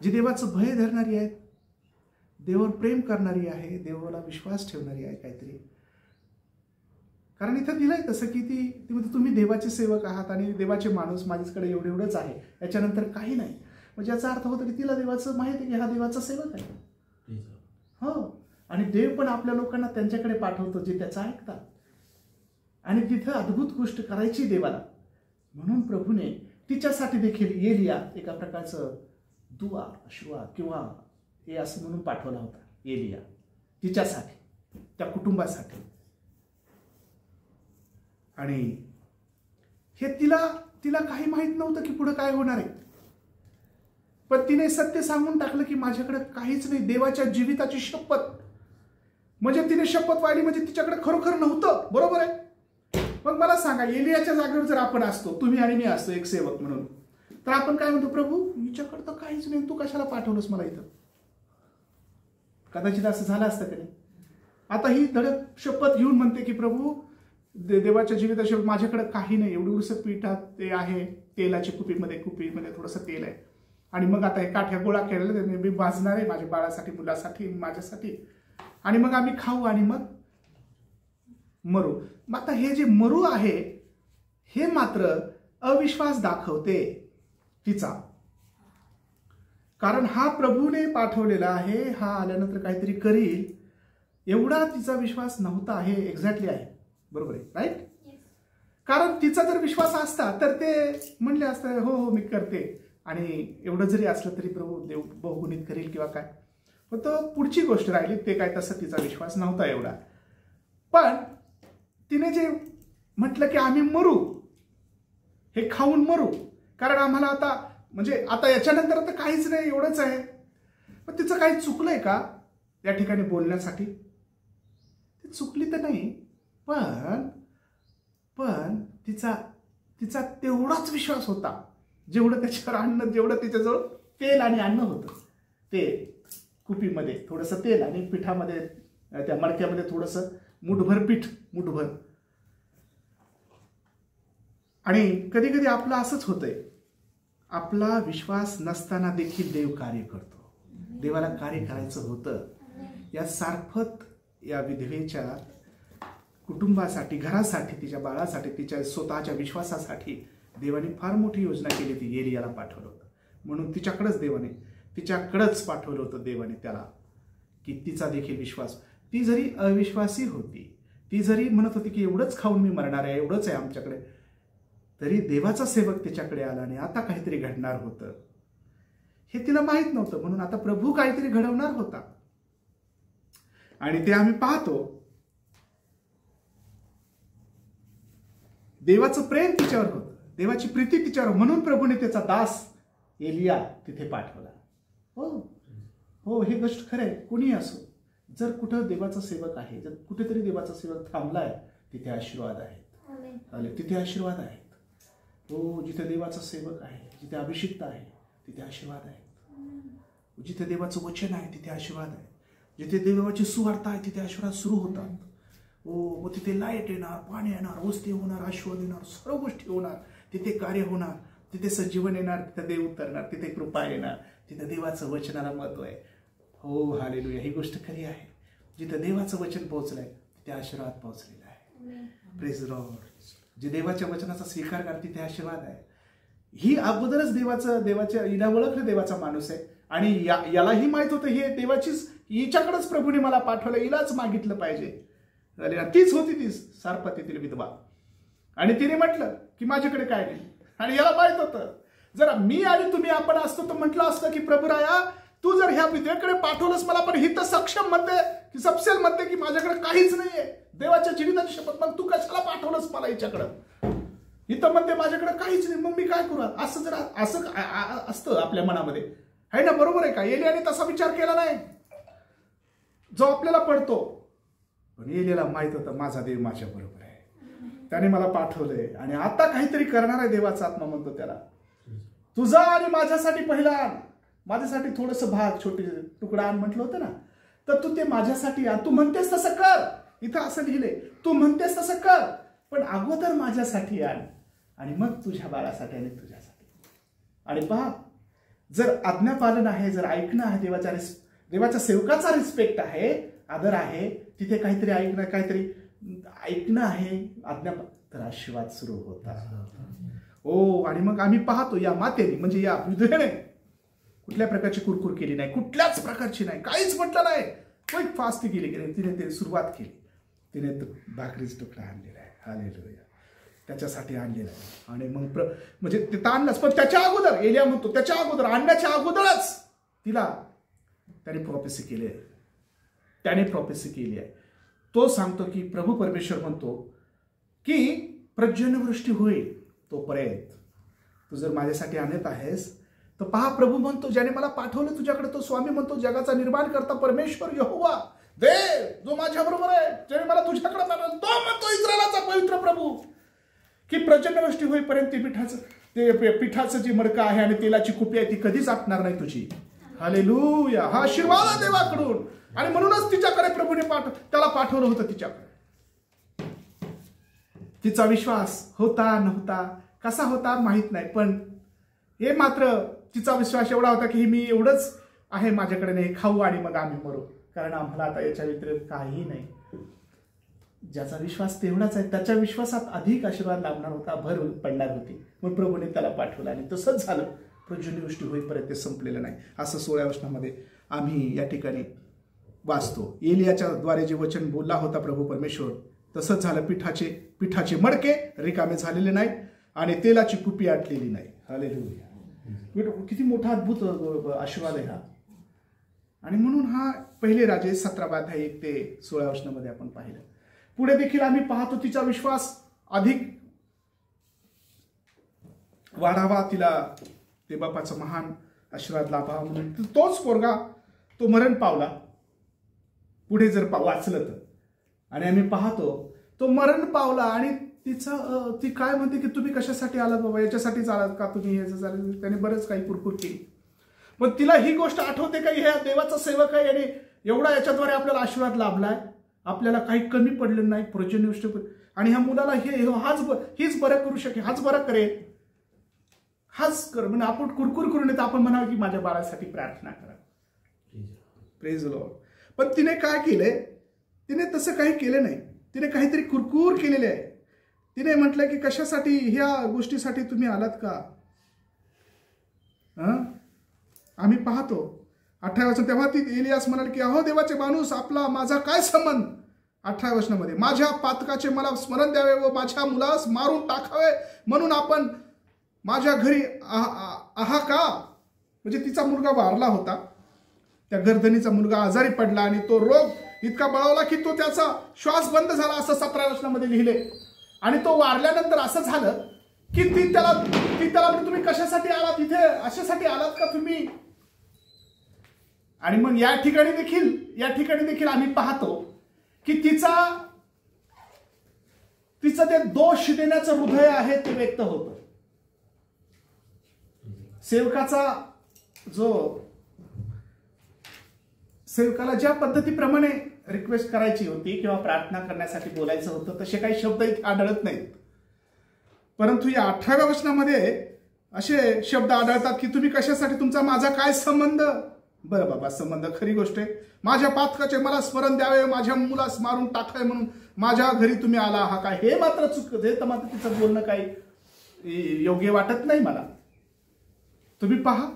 S4: जी देवाचं भय धरणारी आहे, देवावर प्रेम करणारी आहे, देवाला विश्वास ठेवणारी आहे काहीतरी. कारण इथं दिलंय तसं की ती म्हणजे तुम्ही देवाचे सेवक आहात आणि देवाचे माणूस, माझ्याकडे एवढंच आहे, याच्यानंतर काही नाही. म्हणजे याचा अर्थ होतो की तिला देवाचं माहिती आहे की हा देवाचा सेवक आहे. हो, आणि देव पण आपल्या लोकांना त्यांच्याकडे पाठवतो जे त्याचं ऐकतात, आणि तिथं अद्भुत गोष्ट करायची देवाला. म्हणून प्रभूने तिच्यासाठी देखील एलिया एका प्रकारचं दुआ, आशीर्वाद किंवा हे असं म्हणून पाठवला होता एलिया तिच्यासाठी, त्या कुटुंबासाठी. आणि हे तिला काही माहित नव्हतं की पुढे काय होणार आहे, पण तिने सत्य सांगून टाकलं की माझ्याकडे काहीच नाही. देवाच्या जीविताची शपथ, म्हणजे तिने शपथ वाहिली, म्हणजे तिच्याकडे खरोखर नव्हतं. बरोबर आहे. मग मला सांगा, एलियाच्या जागेवर जर आपण असतो, तुम्ही आणि मी असतो एक सेवक म्हणून, तर आपण काय म्हणतो, प्रभू हिच्याकडे तर काहीच नाही, तू कशाला पाठवलंस मला इथं? कदाचित असं झालं असतं का नाही? आता ही धडक शपथ घेऊन म्हणते की प्रभू देवाच्या जीविताशी माझ्याकडे काही नाही, एवढं पिठात ते आहे, तेलाची कुपीमध्ये थोडंसं तेल आहे, आणि मग आता हे काठ्या गोळा केलेलं मी भाजणार आहे माझ्या बाळासाठी, मुलासाठी, माझ्यासाठी, आणि मग आम्ही खाऊ आणि मग मरू. मग आता हे जे मरू आहे हे मात्र अविश्वास दाखवते तिचा, कारण हा प्रभूने पाठवलेला आहे, हा आल्यानंतर काहीतरी करील एवढा तिचा विश्वास नव्हता. हे एक्झॅक्टली आहे, बरोबर आहे, राईट? कारण तिचा जर विश्वास असता तर ते म्हणले असते हो हो मी करते, आणि एवढं जरी असलं तरी प्रभू देव बहुगुणित करील किंवा काय. पण तो पुढची गोष्ट राहिली, ते काय तसं तिचा विश्वास नव्हता एवढा. पण तिने जे म्हटलं की आम्ही मरू, हे खाऊन मरू, कारण आम्हाला आता म्हणजे आता याच्यानंतर तर काहीच नाही, एवढंच आहे. पण तिचं काही चुकलंय का या ठिकाणी बोलण्यासाठी? ती चुकली तर नाही, पण तिचा तेवढाच विश्वास होता जेवढं त्याच्यावर अन्न, जेवढं तिच्याजवळ तेल आणि अन्न होतं. ते कुपीमध्ये थोडंसं तेल आणि पिठामध्ये, त्या मडक्यामध्ये थोडंसं मुठभर पीठ, मुठभर. आणि कधी कधी आपलं असंच होतंय, आपला विश्वास नसताना देखील देव कार्य करतो. देवाला कार्य करायचं होतं. या सारफत या विधवेच्या कुटुंबासाठी, घरासाठी, तिच्या बाळासाठी, तिच्या स्वतःच्या विश्वासासाठी देवाने फार मोठी योजना केली. ती एलियाला पाठवलं होतं, म्हणून तिच्याकडेच पाठवलं होतं देवाने त्याला, की तिचा देखील विश्वास. ती जरी अविश्वासी होती, ती जरी म्हणत होती की एवढंच खाऊन मी मरणार आहे, एवढंच आहे आमच्याकडे, तरी देवाचा सेवक तिच्याकडे आला आणि आता काहीतरी घडणार होतं हे तिला माहित नव्हतं. म्हणून आता प्रभू काहीतरी घडवणार होता, आणि ते आम्ही पाहतो. देवाचं प्रेम तिच्यावर होतं, देवाची प्रीती तिच्यावर, म्हणून प्रभूने त्याचा दास एलिया तिथे पाठवला. हो हो, हे गोष्ट खरं आहे. कुणी असो, जर कुठं देवाचा सेवक आहे, जर कुठेतरी देवाचा सेवक थांबलाय, तिथे आशीर्वाद आहेत. तिथे आशीर्वाद आहेत. हो, जिथे देवाचा सेवक आहे, जिथे अभिषिक्त आहे, तिथे आशीर्वाद आहेत. जिथे देवाचं वचन आहे तिथे आशीर्वाद आहे. जिथे देवाची सुवार्ता आहे तिथे आशीर्वाद सुरू होतात. हो, मग तिथे लाईट येणार, पाणी येणार, वस्ती होणार, आशीर्वाद येणार, सर्व गोष्टी होणार. तिथे कार्य होणार, तिथे सजीवन येणार, तिथे देव उतरणार, तिथे कृपा येणार, तिथे देवाचं वचनाला महत्व आहे. हो, हालेलुया, ही गोष्ट खरी आहे. जिथे देवाचं वचन पोहोचलंय तिथे आशीर्वाद पोहोचलेला आहे. Praise the Lord. जे देवाच्या वचनाचा स्वीकार करतात तिथे आशीर्वाद आहे. ही अगोदरच देवाच्या हिला ओळखलं देवाचा माणूस आहे, आणि यालाही माहित होतं हे देवाचीच, हिच्याकडेच प्रभूने मला पाठवलं, हिलाच मागितलं पाहिजे. तीच होती ती सारपतीतील विधवा, आणि तिने म्हटलं की माझ्याकडे काय नाही. आणि याला माहित होतं, जर मी आणि तुम्ही आपण असतो तर म्हटलं असतं की प्रभू राया, तू जर ह्या विधवेकडे पाठवलंस मला, पण ही तर सक्षम म्हणते की सपसेल म्हणते की माझ्याकडे काहीच नाहीये, देवाच्या जीविताची शपथ, मग तू कशाला पाठवलंस मला हिच्याकडं? इथं म्हणते माझ्याकडे काहीच नाही, मग मी काय करू? असं जर असं असतं आपल्या मनामध्ये, आहे ना? बरोबर आहे का? एलियाने तसा विचार केला नाही जो आपल्याला पडतो. पण एलियाला माहित होतं माझा देव माझ्या बरोबर आहे, त्याने मला पाठवलंय, आणि आता काहीतरी करणार आहे. देवाचा आत्मा म्हणतो त्याला, तुझा आणि माझ्यासाठी पहिला आण, माझ्यासाठी थोडंसं भाग, छोटे तुकडा आण म्हटलं होतं ना, तर तू ते माझ्यासाठी आण. तू म्हणतेस तसं कर, इथं असं लिहिलंय, तू म्हणतेस तसं कर, पण अगोदर माझ्यासाठी आण, आणि मग तुझ्या बाळासाठी आणि तुझ्यासाठी. आणि पहा, जर आज्ञापालन आहे, जर ऐकणं आहे, देवाच्या सेवकाचा रिस्पेक्ट आहे, आदर आहे, तिथे काहीतरी ऐकणं आहे, आज्ञा, तर आशीर्वाद सुरू होता. हो, आणि मग आम्ही पाहतो या मातेने, म्हणजे या विधवेने कुठल्या प्रकारची कुरकुर केली नाही, कुठल्याच प्रकारची नाही, काहीच म्हटलं नाही. क्विक फास्ट गेली की नाही, तिने ते सुरुवात केली. तिने भाकरीचा तुकडा आणलेला आहे. हालेलुया. त्याच्यासाठी आणलेला आहे. आणि मग म्हणजे ते आणलंच, पण त्याच्या अगोदर एलिया म्हणतो त्याच्या अगोदर आणण्याच्या अगोदरच तिला त्याने प्रॉफेसी केली आहे. त्याने प्रॉफेसी केली आहे. तो सांगतो की प्रभू परमेश्वर म्हणतो की पर्जन्यवृष्टी होईल तोपर्यंत तू जर माझ्यासाठी आणत आहेस तर पहा, प्रभू म्हणतो ज्याने मला पाठवलं तुझ्याकडे, तो स्वामी म्हणतो जगाचा निर्माण करता परमेश्वर यहोवा देव जो माझ्या बरोबर आहे, ज्याने मला तुझ्याकडे पाठवलं, तो म्हणतो इस्रायलाचा पवित्र प्रभू की पर्जन्यवृष्टी होईपर्यंत पिठाचं जे मडकं आहे आणि तेलाची कुपी आहे ती कधीच आटणार नाही तुझी. हालेलुया. हा आशीर्वाद आहे देवाकडून. आणि म्हणूनच तिच्याकडे प्रभूने त्याला पाठवलं होतं तिच्याकडे. तिचा विश्वास होता नव्हता, कसा होता माहित नाही, पण हे मात्र तिचा विश्वास एवढा होता की मी एवढंच आहे माझ्याकडे, नाही खाऊ आणि मग आम्ही मरू, कारण आम्हाला आता याच्या व्यतिरिक्त काहीही नाही. ज्याचा विश्वास तेवढाच आहे त्याच्या विश्वासात अधिक आशीर्वाद लाभणार होता, भर पडणार होती. मग प्रभूने त्याला पाठवलं आणि तसंच झालं. पर्जन्यवृष्टी होईपर्यंत ते संपलेलं नाही, असं 16व्या वचनामध्ये आम्ही या ठिकाणी वाचतो. एलियाच्या द्वारे जे वचन बोलला होता प्रभू परमेश्वर तसंच झालं. पिठाचे मडके रिकामे झालेले नाही आणि तेलाची कुपी आटलेली नाही. हालेलुया. किती मोठा अद्भुत आशीर्वाद आहे हा. आणि म्हणून हा पहिले राजे 17 अध्याय 1 ते 16 वचनामध्ये आपण पाहिलं. पुढे देखील आम्ही पाहतो तिचा विश्वास अधिक वाढावा, तिला ते बापाचा महान आशीर्वाद लाभावा म्हणून तोच पोरगा तो मरण पावला. पुढे जर वाचलं तर आणि आम्ही पाहतो तो मरण पावला आणि ती काय म्हणते की तुम्ही कशासाठी आलात बाबा, याच्यासाठीच आलात का तुम्ही, याच्यासाठी त्याने बरंच काही कुरकुर केली. मग तिला ही गोष्ट आठवते का ह्या देवाचा सेवक आहे आणि एवढा याच्याद्वारे आपल्याला आशीर्वाद लाभलाय, आपल्याला काही कमी पडलं नाही पर्जन्यवृष्टी, आणि ह्या मुलाला हीच बरं करू शकेल, हाच बरं करेल, हाच कर. म्हणजे आपण कुरकुर करून येतो, आपण म्हणावं की माझ्या बाळासाठी प्रार्थना करा. Praise the Lord. पण तिने काय केलंय, तिने तसं काही केलं नाही. तिने काहीतरी कुरकुर केलेले आहे. तिने म्हटलं की कशासाठी, ह्या गोष्टीसाठी तुम्ही आलात का. आम्ही पाहतो 18 वचन, तेव्हा ती एलियास म्हणाल की अहो देवाचे माणूस, आपला माझा काय संबंध. 18 वचनामध्ये माझ्या पातकाचे मला स्मरण द्यावे व माझ्या मुलास मारून टाकावे म्हणून आपण माझ्या घरी आहा का. म्हणजे तिचा मुलगा वारला होता, त्या गर्दनीचा मुलगा आजारी पडला आणि तो रोग इतका बळावला की तो त्याचा श्वास बंद झाला, असं 17 वचनामध्ये लिहिले. आणि तो वारल्यानंतर असं झालं की ती त्याला तुम्ही कशासाठी आलात इथे, अशासाठी आलात का तुम्ही. आणि मग या ठिकाणी देखील आम्ही पाहतो की तिचं ते दोष देण्याचं हृदय आहे ते व्यक्त होतं. सेवकाला ज्या पद्धतीप्रमाणे रिक्वेस्ट करायची होती किंवा प्रार्थना करण्यासाठी बोलायचं होतं तसे काही शब्द इथे आढळत नाहीत. परंतु या 18व्या वचनामध्ये असे शब्द आढळतात की तुम्ही कशासाठी, तुमचा माझा काय संबंध. बरं बाबा, संबंध खरी गोष्ट आहे. माझ्या पातकाचे मला स्मरण द्यावे, माझ्या मुलास मारून टाकावे म्हणून माझ्या घरी तुम्ही आला आहात काय. हे मात्र हे मात्र तिचं बोलणं काही योग्य वाटत नाही मला. तुम्ही पहा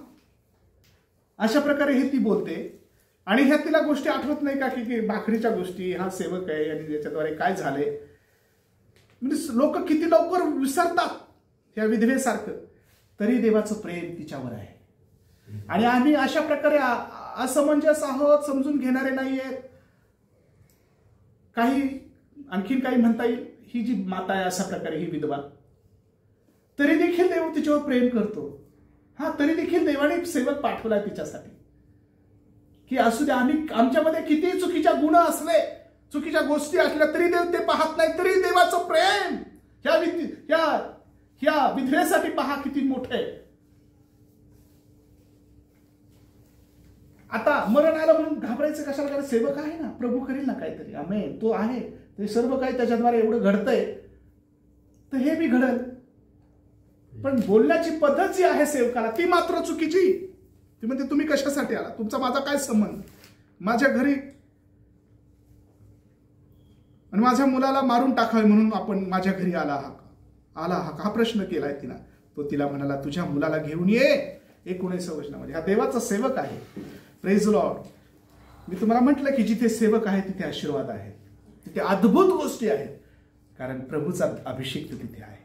S4: अशा प्रकारे हे ती बोलते. आणि ह्या तिला गोष्टी आठवत नाही का की भाकरीच्या गोष्टी, हा सेवक आहे आणि त्याच्याद्वारे काय झाले. म्हणजे लोक किती लवकर विसरतात ह्या विधवेसारखं. तरी देवाचं प्रेम तिच्यावर आहे. आणि आम्ही अशा प्रकारे असमंजस आहोत, समजून घेणारे नाहीयेत. आणखीन काही म्हणता येईल, ही जी माता आहे अशा प्रकारे ही विधवा, तरी देखील देव तिच्यावर प्रेम करतो. तरी देखील देवाने सेवक पाठवलाय तिच्यासाठी की असू द्या, आम्ही आमच्यामध्ये किती चुकीच्या गुण असले, चुकीच्या गोष्टी असल्या तरी देव ते पाहत नाही. तरी देवाचं प्रेम ह्या विधवेसाठी पहा किती मोठे. आता मरण आलं म्हणून घाबरायचं कशाला, कारण सेवक आहे ना, प्रभू करेल ना काहीतरी. आमेन. तो आहे, ते सर्व काही त्याच्याद्वारे एवढं घडतंय तर हे बी घडल. पण बोलण्याची पद्धत जी आहे सेवकाला ती मात्र चुकीची. ती म्हणते तुम्ही कशासाठी आला, तुमचा माझा काय संबंध, माझ्या घरी आणि माझ्या मुलाला मारून टाकावे म्हणून आपण माझ्या घरी आला आहात हा प्रश्न केलाय तिला. तो तिला म्हणाला तुझ्या मुलाला घेऊन ये. 19 वचनामध्ये हा देवाचा सेवक आहे. Praise the Lord. मी तुम्हाला म्हटलं की जिथे सेवक आहे तिथे आशीर्वाद आहे, तिथे अद्भुत गोष्टी आहेत, कारण प्रभूचा अभिषेक तिथे आहे.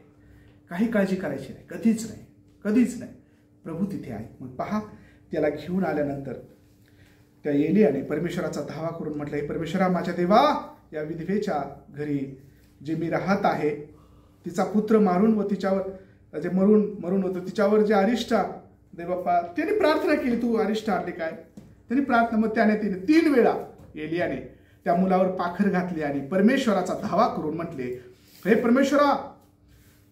S4: काही काळजी करायची नाही, कधीच नाही, कधीच नाही. प्रभू तिथे आहे. मग पहा, त्याला घेऊन आल्यानंतर त्या एलियाने परमेश्वराचा धावा करून म्हटलं, हे परमेश्वरा, माझ्या देवा, या विधवेच्या घरी जे मी राहत आहे, तिचा पुत्र मारून व तिच्यावर जे मरून होतं, तिच्यावर जे अरिष्ट देवबाप्पा, त्याने प्रार्थना केली, तू अरिष्ट आणले काय? त्यांनी प्रार्थना, मग त्याने 3 वेळा एलियाने त्या मुलावर पाखर घातली आणि परमेश्वराचा धावा करून म्हटले, हे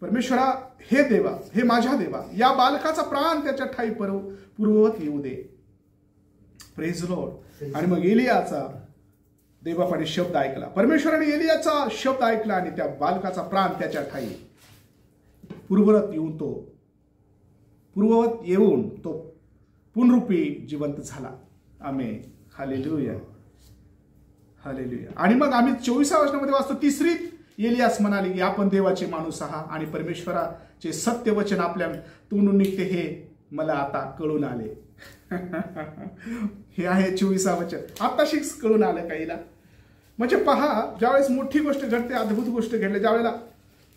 S4: परमेश्वरा, हे देवा, हे माझ्या देवा, या बालकाचा प्राण त्याच्या ठाई पूर्ववत येऊ दे. Praise Lord. आणि मग एलियाचा देवबापाने शब्द ऐकला, परमेश्वराने एलियाचा शब्द ऐकला आणि त्या बालकाचा प्राण त्याच्या ठाई पूर्ववत येऊन तो पुनरुपी जिवंत झाला. आमेन. Hallelujah, hallelujah. आणि मग आम्ही 24व्या वचनामध्ये वाचतो, तिसरी एलियास म्हणाले की आपण देवाचे माणूस आहात आणि परमेश्वराचे सत्य वचन आपल्या तोंडून निघते हे मला आता कळून आले. हे आहे 24वं वचन. आताशीच कळून आलं काहीला. म्हणजे पहा, ज्यावेळेस मोठी गोष्ट घडते, अद्भुत गोष्ट घडली, ज्यावेळेला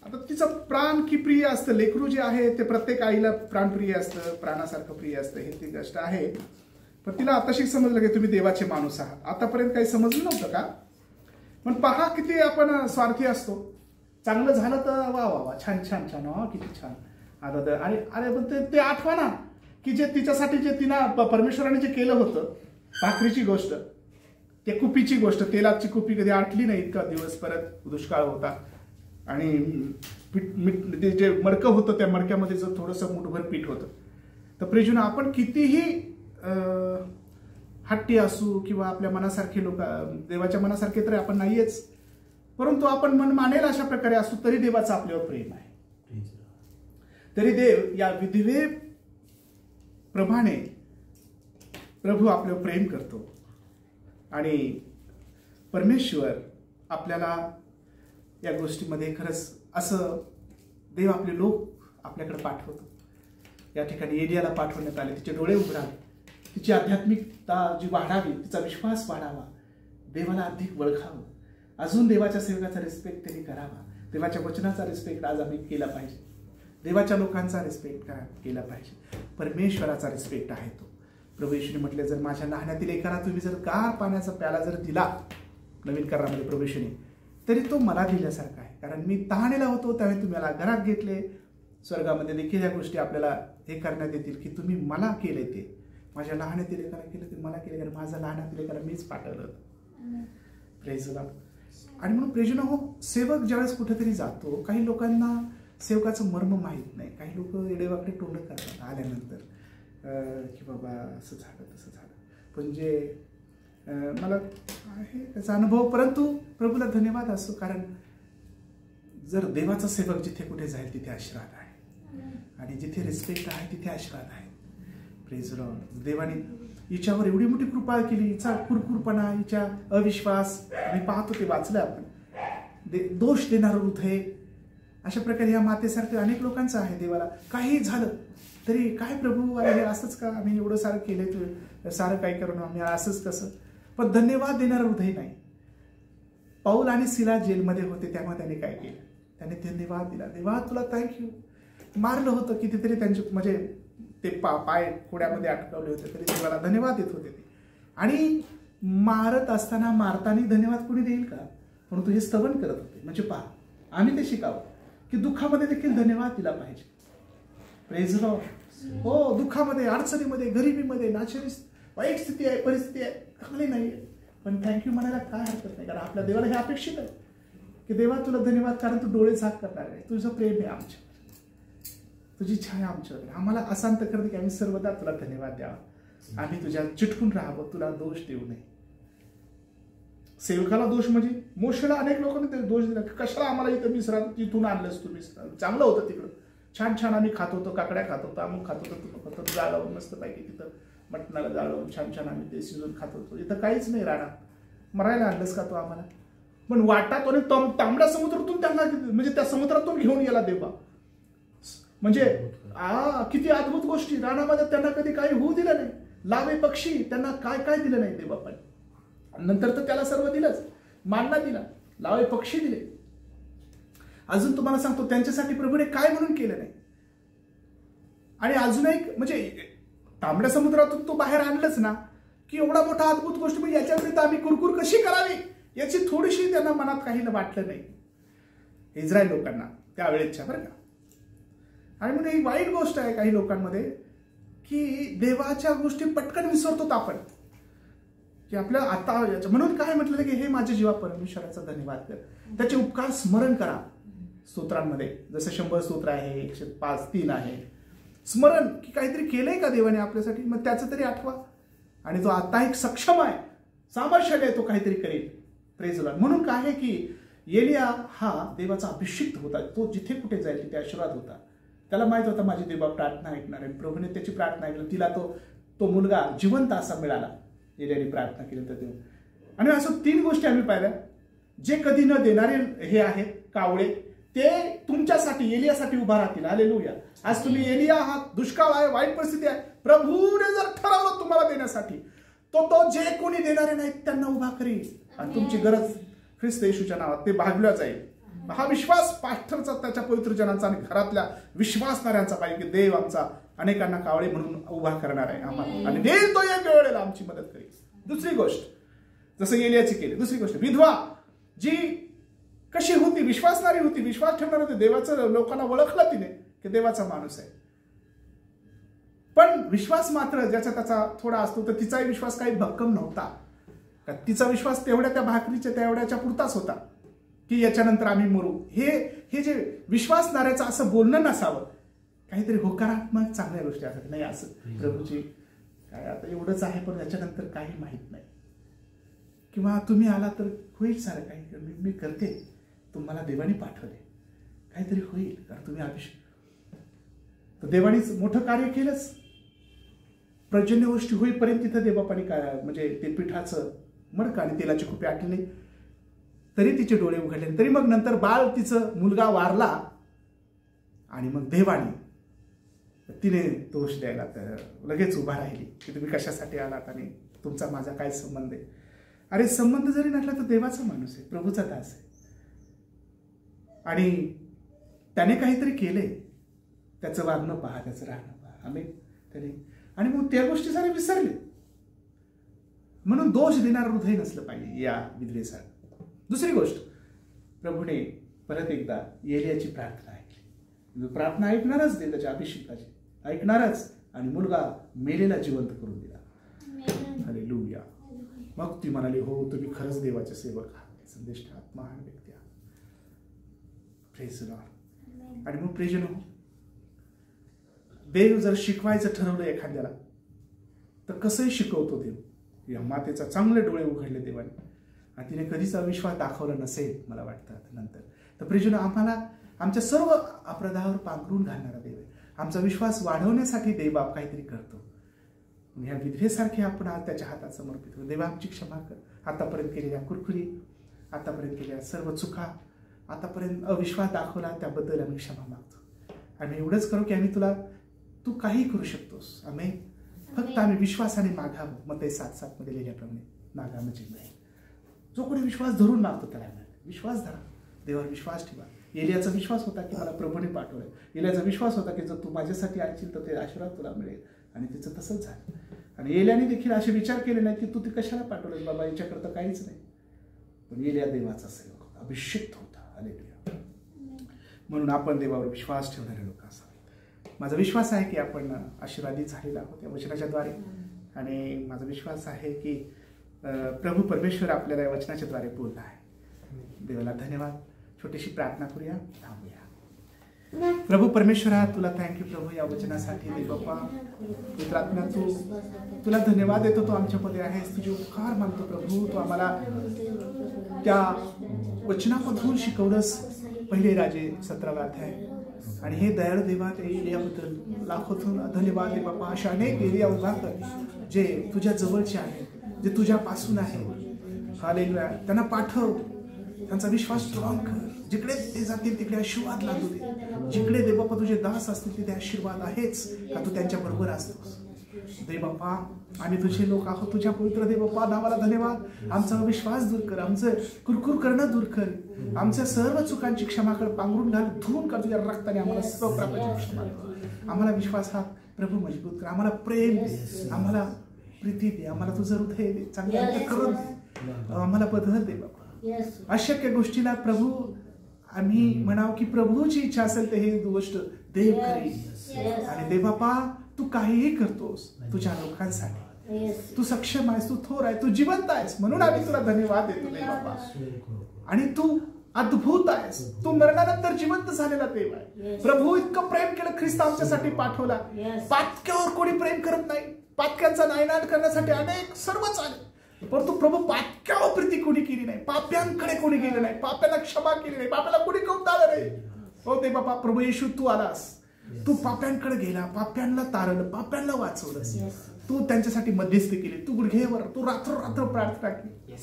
S4: आता तिचं प्राण की प्रिय असतं, लेकरू जे आहे ते प्रत्येक आईला प्राणप्रिय असतं, प्राणासारखं प्रिय असतं, हे ती गोष्ट आहे. पण तिला आताशी समजलं की तुम्ही देवाचे माणूस आहात. आतापर्यंत काही समजलं नव्हतं का? पण पहा किती आपण स्वार्थी असतो. चांगलं झालं तर वा वा वा, छान छान छान, वा किती छान. आता आणि अरे पण ते आठवा ना की जे तिच्यासाठी जे तिनं परमेश्वराने जे केलं होतं, भाकरीची गोष्ट, ते कुपीची गोष्ट, तेलाची कुपी कधी आटली नाही इतका दिवस, परत दुष्काळ होता आणि ते जे मडकं होतं त्या मडक्यामध्ये जर थोडंसं मुठभर पीठ होतं. तर प्रियजन, आपण कितीही हट्टी असू किंवा आपल्या मनासारखे लोक, देवाच्या मनासारखे तर आपण नाहीयेच, परंतु आपण मन मानेल अशा प्रकारे असू तरी देवाचं आपल्यावर प्रेम आहे. तरी देव या विधवे प्रमाणे प्रभू आपल्यावर प्रेम करतो आणि परमेश्वर आपल्याला या गोष्टीमध्ये खरंच असं देव आपले लोक आपल्याकडे पाठवतो. या ठिकाणी एलियाला पाठवण्यात आले, तिचे डोळे उघडावे, तिची आध्यात्मिकता जी वाढावी, तिचा विश्वास वाढावा, देवाला अधिक ओळखावं, अजून देवाच्या सेवकाचा रिस्पेक्ट त्यांनी करावा, देवाच्या वचनाचा रिस्पेक्ट आज आम्ही केला पाहिजे, देवाच्या लोकांचा रिस्पेक्ट केला पाहिजे, परमेश्वराचा रिस्पेक्ट आहे तो. प्रभू येशूने म्हटले, जर माझ्या लहानातील एकाला तुम्ही जर गार पाण्याचा प्याला जर दिला नवीन करारामध्ये प्रभू येशूने, तरी तो मला दिल्यासारखा आहे. कारण मी तहानेला होतो त्यावेळी तुम्ही मला घरात घेतले. स्वर्गामध्ये देखील या गोष्टी आपल्याला हे करण्यात येतील की तुम्ही मला केले, ते माझ्या लहानातील एकाला केलं ते मला केले, कारण माझ्या लहानातील एकाला मीच पाठवलं होतं. Praise the Lord. आणि म्हणून प्रेजन हो, सेवक ज्यावेळेस कुठेतरी जातो, काही लोकांना सेवकाचं मर्म माहीत नाही. काही लोक एडेवाकडे तोंड करतात आल्यानंतर की बाबा असं झालं तसं झालं. पण जे मला आहे त्याचा अनुभव, परंतु प्रभूला धन्यवाद असो, कारण जर देवाचा सेवक जिथे कुठे जाईल तिथे आशीर्वाद आहे आणि जिथे रिस्पेक्ट आहे तिथे आशीर्वाद आहे. Praise Lord. देवाने हिच्यावर एवढी मोठी कृपा केली, हिचा कुरकुरपणा, हिच्या अविश्वास आम्ही पाहतो, ते वाचलं आपण. दोष देणारं हृदय, अशा प्रकारे या मातेसारखं अनेक लोकांचं आहे. देवाला काही झालं तरी काय प्रभू हे असंच का, आम्ही एवढं सारं केलं, सारं काय करून आम्ही असंच कसं. पण धन्यवाद देणारं हृदय नाही. पाऊल आणि सिला जेलमध्ये होते तेव्हा त्याने काय केलं, त्याने धन्यवाद दिला. देवा तुला थँक्यू. मारलं होतं कितीतरी त्यांचे, म्हणजे ते पाय खोड्यामध्ये अटकवले होते, तरी देवाला धन्यवाद देत होते ते. आणि मारत असताना मारताना धन्यवाद कोणी देईल का, म्हणून तू हे स्तवन करत होते. म्हणजे पहा, आम्ही ते शिकावं की दुःखामध्ये देखील धन्यवाद दिला पाहिजे. Praise Lord. हो, दुःखामध्ये, अडचणीमध्ये, गरिबीमध्ये, नाचणी वाईट स्थिती आहे, परिस्थिती आहे, चांगली नाही, पण थँक्यू म्हणायला काय हरकत नाही. कारण आपल्या देवाला हे अपेक्षित आहे की देवा तुला धन्यवाद, कारण तू डोळे झाक करणार आहे, तुझं प्रेम आहे आमच्या, तुझी छाया आमच्यावर. आम्हाला अशांत करते की आम्ही सर्वदा तुला धन्यवाद द्यावा, आम्ही तुझ्या चिटकून राहावं, तुला दोष देऊ नये. सेवकाला दोष म्हणजे मोशेला अनेक लोकांनी दोष दिला, कशाला आम्हाला इथं मिसरा, तिथून आणलंस तू मिसरा, चांगलं होतं तिकडं, छान छान आम्ही खात होतो, काकड्या खात होतो, अमुक खात होतो, तू जाळवून मस्त पैकी तिथं मटणाला जाळवून छान छान आम्ही ते शिजून खात होतो, इथं काहीच नाही राहणार, मरायला आणलंस का तू आम्हाला. पण वाटात तांबड्या समुद्रातून त्यांना, म्हणजे त्या समुद्रातून घेऊन गेला देवा. म्हणजे किती अद्भुत गोष्टी. रानामध्ये त्यांना कधी काही होऊ दिलं नाही, लावे पक्षी त्यांना काय काय दिलं नाही देवा. पण नंतर तर त्याला सर्व दिलंच, मानना दिला, लावे पक्षी दिले. अजून तुम्हाला सांगतो त्यांच्यासाठी प्रभूने काय म्हणून केलं नाही. आणि अजून एक म्हणजे तांबड्या समुद्रातून तो बाहेर आणलंच ना, की एवढा मोठा अद्भुत गोष्ट, म्हणजे याच्याविरुद्ध आम्ही कुरकुर कशी करावी याची थोडीशी त्यांना मनात काही वाटलं नाही इस्रायल लोकांना त्यावेळेच्या, बरं का. आणि म्हणजे ही वाईट गोष्ट आहे काही लोकांमध्ये, की देवाच्या गोष्टी पटकन विसरतो आपण, की आपल्या आता म्हणून काय म्हटलं की हे माझ्या जीवा परमेश्वराचा धन्यवाद कर, त्याचे उपकार स्मरण करा. स्तोत्रांमध्ये जसं 100 स्तोत्र आहे, 105, 3 आहे, स्मरण की काहीतरी केलंय का देवाने आपल्यासाठी, मग त्याचं तरी आठवा. आणि तो आता एक सक्षम आहे, सामर्थ्यशाली आहे, तो काहीतरी करेल. Praise Lord. म्हणून काय आहे की एलिया हा देवाचा अभिषिक्त होता, तो जिथे कुठे जाईल तिथे आशीर्वाद होता. त्याला माहित होता माझी देवा प्रार्थना ऐकणार आहे. प्रभूने त्याची प्रार्थना ऐकली, तिला तो मुलगा जिवंत असा मिळाला, एलियाने प्रार्थना केली तर देव. आणि असं 3 गोष्टी आम्ही पाहिल्या, जे कधी न देणारे हे आहेत कावळे, ते तुमच्यासाठी एलियासाठी उभा राहतील. हालेलुया. आज तुम्ही एलिया आहात, दुष्काळ आहे, वाईट परिस्थिती आहे, प्रभूने जर ठरवलं तुम्हाला देण्यासाठी, तो जे कोणी देणारे नाहीत त्यांना उभा करेल आणि तुमची गरज ख्रिस्त येशूच्या नावात ते भागल्या जाईल. हा विश्वास पास्टरचा, त्याच्या पवित्र जनांचा आणि घरातल्या विश्वासणाऱ्यांचा पाहिजे, की देव आमचा अनेकांना कावळे म्हणून उभा करणार आहे आम्हाला, आणि देव तो या वेळेला आमची मदत करेल. दुसरी गोष्ट जसं एलियाची केली. दुसरी गोष्ट, विधवा जी कशी होती, विश्वासणारी होती, विश्वास ठेवणार होती, देवाचं लोकांना ओळखलं तिने की देवाचा माणूस आहे. पण विश्वास मात्र ज्याचा त्याचा थोडा असतो, तर तिचाही विश्वास काही भक्कम नव्हता. तिचा विश्वास तेवढ्या त्या भाकरीच्या तेवढ्याच्या पुरताच होता, की याच्यानंतर आम्ही मरू. हे जे विश्वासणाऱ्याचं असं बोलणं नसावं, काहीतरी होकारात्मक चांगल्या गोष्टी असतात. नाही असं प्रभूची काय आता एवढंच आहे, पण याच्यानंतर काही माहीत नाही, किंवा तुम्ही आला तर होईल सारं काही, मी करते, तुम्हाला देवाने पाठवले, काहीतरी होईल, कारण तुम्ही अभिषेक. तर देवानीच मोठं कार्य केलंच. पर्जन्य गोष्टी होईपर्यंत तिथं देवबापाने काय म्हणजे ते पिठाचं मडकं आणि तेलाची कुपी आटली, तरी तिचे डोळे उघडले. तरी मग नंतर बाळ तिचं मुलगा वारला, आणि मग देवाने तिने दोष द्यायला तर लगेच उभा राहिली, की तुम्ही कशासाठी आलात आणि तुमचा माझा काय संबंध आहे. अरे संबंध जरी नसला तर देवाचा माणूस आहे, प्रभूचा दास आहे, आणि त्याने काहीतरी केले, त्याचं वागणं पहा, त्याचं राहणं पहा. आम्ही त्याने, आणि मग त्या गोष्टी सारे विसरले. म्हणून दोष देणारं हृदय नसलं पाहिजे या विधवेसाठी. दुसरी गोष्ट, प्रभूने परत एकदा एलियाची प्रार्थना ऐकली. प्रार्थना ऐकणारच, दे त्याच्या अभिषेकाची ऐकणारच, आणि मुलगा मेलेला जिवंत करून दिला. हालेलुया. मग ती म्हणाली, हो तुम्ही खरंच देवाचे सेवक आहात, संदेष्ट आहात, महान व्यक्ती आहात. Praise Lord. आणि मग प्रेजन हो, देव जर शिकवायचं ठरवलं एखाद्याला तर कसंही शिकवतो देव. या मातेचा चांगले डोळे उघडले देवाने, आणि तिने कधीच अविश्वास दाखवला नसेल मला वाटतं नंतर. तर प्रियजन, आम्हाला आमच्या सर्व अपराधावर पांघरून घालणारा देव आहे. आमचा विश्वास वाढवण्यासाठी देवबाप काहीतरी करतो. ह्या विधवेसारखे आपण आज त्याच्या हातात समर्पित होतो. देवा आमची क्षमा कर, आतापर्यंत केलेल्या कुरकुरी, आतापर्यंत केलेल्या सर्व चुका, आतापर्यंत अविश्वास दाखवला त्याबद्दल आम्ही क्षमा मागतो. आम्ही एवढंच करू की आम्ही तू काही करू शकतोस. आम्ही फक्त आम्ही विश्वासाने मागावं. मग ते 7:7 मध्ये लिहिल्याप्रमाणे मागा म्हणजे मिळेल. जो कोणी विश्वास धरून मागतो त्याला मिळेल. विश्वास धरा, देवावर विश्वास ठेवा. एलियाचा विश्वास होता की मला प्रभूने पाठवलं. एलियाचा विश्वास होता की जर तू माझ्यासाठी आणशील तर ते आशीर्वाद तुला मिळेल, आणि तिचं तसंच झालं. आणि एलियाने देखील असे विचार केले नाही की तू ते कशाला पाठवलं बाबा, याच्याकरता काहीच नाही. पण एलिया देवाचा सेवक होता, अभिषेक होता. हालेलुया. म्हणून आपण देवावर विश्वास ठेवणारे लोक असावे. माझा विश्वास आहे की आपण आशीर्वादित झालेला आहोत या वचनाच्या द्वारे, आणि माझा विश्वास आहे की प्रभू परमेश्वर आपल्याला या वचनाच्या द्वारे बोलला आहे. देवाला धन्यवाद. छोटीशी प्रार्थना करूया, थांबूया. प्रभू परमेश्वरा, तुला थँक्यू प्रभू या वचनासाठी. देव बाप्पा, मित्रात्म्या, तुला धन्यवाद देतो. तू आमच्यामध्ये आहेस, तुझे उपकार मानतो प्रभू. तू आम्हाला त्या वचनामधून शिकवलंस, पहिले राजे 17 अध्याय. आणि हे दयाळू देवा, त्या एलियाबद्दल लाखोतून धन्यवाद दे बाप्पा. अशा अनेक एलिया उभा कर जे तुझ्या जवळचे आहेत, जे तुझ्यापासून आहे. हालेलुया. त्यांना पाठव, त्यांचा विश्वास स्ट्रॉंग कर. जिकडे ते जातील तिकडे आशीर्वाद लागू दे. जिकडे देव बाप्पा तुझे दास असतील तिथे आशीर्वाद आहेच, का तू त्यांच्या बरोबर असतोस. देव बाप्पा आम्ही तुझे लोक आहोत, तुझ्या पवित्र देव बाप्पा नावाला धन्यवाद. आमचा अविश्वास दूर कर, आमचं कुरकुर करणं दूर कर, आमच्या सर्व चुकांची क्षमाकडे पांघरून घाल, धुवून कर तुझ्या रक्ताने आम्हाला सर्व पापाची क्षमा कर. आम्हाला विश्वासात प्रभू मजबूत कर, आम्हाला प्रेम दे, आम्हाला प्रीती दे, आम्हाला तुझं हृदय दे, चांगलं अंतःकरण दे, आम्हाला बदल दे बाबा. अशक्य गोष्टीला प्रभू आम्ही म्हणाव की प्रभूची इच्छा असेल तर ही गोष्ट देव करेल. आणि देव बापा तू काहीही करतोस तुझ्या लोकांसाठी, तू सक्षम आहेस, तू थोर आहे, तू जिवंत आहेस, म्हणून आम्ही तुला धन्यवाद देतो देव बापा. आणि तू अद्भुत आहेस, तू मरणानंतर जिवंत झालेला देव आहे. प्रभू इतकं प्रेम केलं, ख्रिस्त आमच्यासाठी पाठवला. पातक्यावर कोणी प्रेम करत नाही, पातक्यांचा नायनाट करण्यासाठी अनेक सर्वच आले, परंतु प्रभू पातक्यावर प्रीती कोणी केली नाही, पाप्यांकडे कोणी गेलं नाही, पाप्याला क्षमा केली नाही, पाप्याला कोणी कौताळलं नाही. हो दे बापा प्रभू येशू तू आलास, तू पाप्यांकडे गेला, पाप्यांना तारलं, पाप्यांना वाचवलंस, तू त्यांच्यासाठी मध्यस्थी केली, तू गुडघेवर तू रात्र प्रार्थना केली,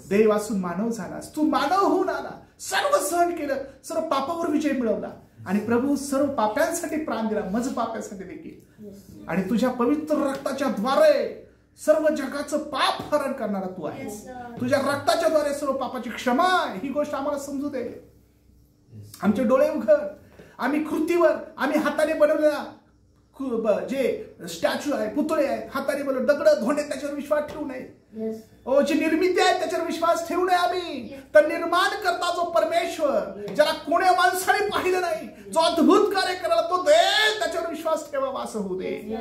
S4: देव असून मानव झालास, तू मानव होऊन आला, सर्व सहन केलं, सर्व पापावर विजय मिळवला. आणि प्रभू सर्व पाप्यांसाठी प्राण दिला, मज पाप्यासाठी देखील. आणि तुझ्या पवित्र रक्ताच्या द्वारे सर्व जगाचं पाप हरण करणारा तू आहेस. तुझ्या रक्ताच्या द्वारे सर्व पापाची क्षमा, ही गोष्ट आम्हाला समजू दे. आमचे डोळे उघड, आम्ही कृतीवर, आम्ही हाताने बनवलेला जे स्टॅच्यू आहे, पुतळे आहेत, हाताने बनवले दगड धोंडे, त्याच्यावर विश्वास ठेवू नये. ओ जी निर्मिती आहे त्याच्यावर विश्वास ठेवू नये आम्ही. तर निर्माण करता जो परमेश्वर, ज्याला कोण्या माणसाने पाहिलं नाही, जो अद्भुत कार्य करायला तो देव, त्याच्यावर विश्वास ठेवावा असं होऊ दे.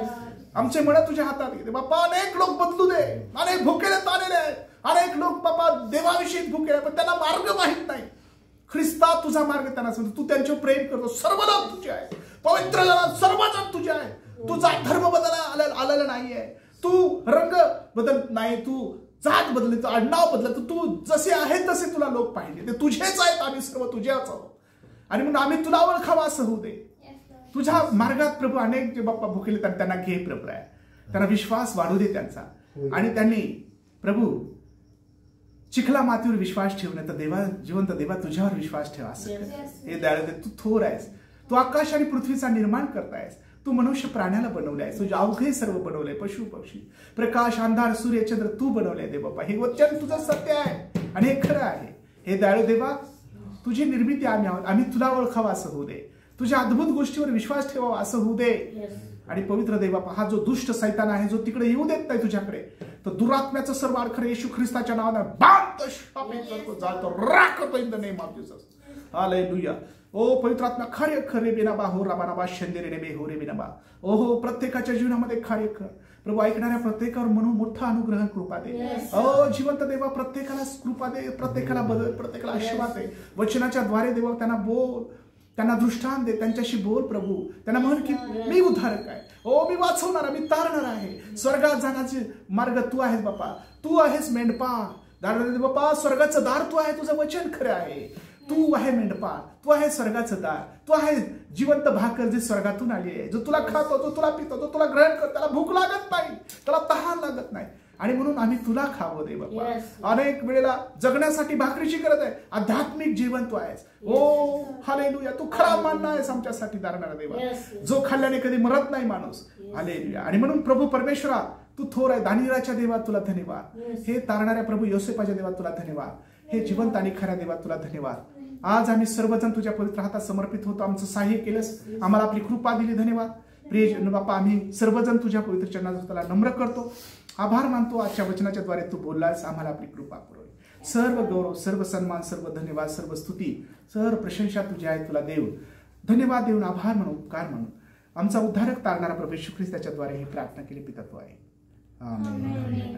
S4: आमचे मन तुझ्या हातात घेते बाप्पा. अनेक लोक बदलू दे, अनेक भुकेले ताणलेले आहेत, अनेक लोक बाप्पा देवाविषयी भुके, पण त्यांना मार्ग माहित नाही. ख्रिस्ता तुझा मार्ग त्यांना समजतो, तू त्यांच्यावर प्रेम करतो. सर्व लोक तुझे आहेत, पवित्र जन सर्वजण तुझे आहेत. तुझा धर्म आलेला नाहीये, तू रंग बदल नाही, तू जात बदलली, तू आडनाव बदलत, तू जसे आहे तसे तुला लोक पाहिजे, ते तुझेच आहेत, आम्ही सर्व तुझेच आहोत. आणि म्हणून आम्ही तुला ओळखावा असं होऊ दे. तुझ्या मार्गात प्रभू अनेक जे बाप्पा भुकेले त्यांना घे प्रभू आहे, त्यांना विश्वास वाढू दे त्यांचा. आणि त्यांनी प्रभू चिखला मातीवर विश्वास ठेवू नये तर देवा, जिवंत देवा तुझ्यावर विश्वास ठेवा असं. हे दयाळू, तू थोर आहेस, तू आकाश आणि पृथ्वीचा निर्माण करतायस, तू मनुष्य प्राण्याला बनवले आहेस, तुझे अवघे सर्व बनवले, पशु पक्षी, प्रकाश अंधार सूर्य चंद्र तू बनवले दे बाप्पा. हे वचन तुझं सत्य आहे आणि हे खरं आहे. हे दयाळू देवा तुझी निर्मिती आम्ही आहोत, आम्ही तुला ओळखावा असं होऊ दे, तुझ्या अद्भुत गोष्टीवर विश्वास ठेवावा असं होऊ दे. आणि पवित्र देव बाप्पा हा जो दुष्ट सैतान आहे, जो तिकडे येऊ देत नाही तुझ्याकडे, तो दुरात्म्याचं सर्व अडखळे येशू ख्रिस्ताच्या नावाने बांधतो, शापित करतो, जाळतो, राखतो in the name of Jesus. Hallelujah. ओ पवित्र आत्मा कार्य खरे बिनाबा हो राबानाबा शंदेरे बे हो रे बिनाबा. ओ हो प्रत्येकाच्या जीवनामध्ये कार्य कर प्रभू. ऐकणाऱ्या प्रत्येकावर म्हणून मोठा अनुग्रह कृपा दे. ओ जिवंत देवा प्रत्येकाला कृपा दे, प्रत्येकाला बदल, प्रत्येकाला आशीर्वाद दे. वचनाच्या द्वारे देवा त्यांना बोल, त्यांना दृष्टांत दे, त्यांच्याशी बोल प्रभू. त्यांना म्हण की मी उद्धारक आहे, ओ मी वाचवणार, मी तारणार आहे. स्वर्गात जाण्याचे मार्ग तू आहेस बाप्पा, तू आहेस मेंढपाळ दार बाप्पा. स्वर्गाचं दार तू आहे, तुझं वचन खरं आहे. तू आहे मेंढपाळ, तू आहे स्वर्गाचं दार, तू आहे जिवंत भाकर जी स्वर्गातून आली आहे, जो तुला खातो, जो तुला पितो, जो तुला ग्रहण करतो, त्याला भूक लागत नाही, त्याला तहान लागत नाही. आणि म्हणून आम्ही तुला खावं दे बाप्पा. अनेक वेळेला जगण्यासाठी भाकरीची गरज आहे, आध्यात्मिक जीवन तू आहेस. ओ हालेलुया. तू खरा मानना आहेस आमच्यासाठी दारणारा देवा, जो खाल्ल्याने कधी मरत नाही माणूस. हालेलुया. आणि म्हणून प्रभू परमेश्वरा तू थोर आहे. दानियेलाच्या देवा तुला धन्यवाद. हे तारणाऱ्या प्रभू योसेफाच्या देवा तुला धन्यवाद. हे जिवंत आणि खऱ्या देवा तुला धन्यवाद. आज आम्ही सर्वजण तुझ्या पवित्र हातात समर्पित होतो, आमचं सहाय्य केलंस, आम्हाला आपली कृपा दिली. धन्यवाद प्रिय बाप्पा. आम्ही सर्वजण तुझ्या पवित्र चरणात तुला नम्र करतो, आभार मानतो. आजच्या वचनाच्या द्वारे तू बोललास, आम्हाला आपली कृपा पुरव. सर्व गौरव, सर्व सन्मान, सर्व धन्यवाद, सर्व स्तुती, सर्व प्रशंसा तुझी आहे. तुला देव धन्यवाद देऊन आभार म्हणून, उपकार म्हणून आमचा उद्धारक तारणारा प्रभू येशू ख्रिस्त त्याच्या द्वारे ही प्रार्थना केली पिता तू आहे. आमेन.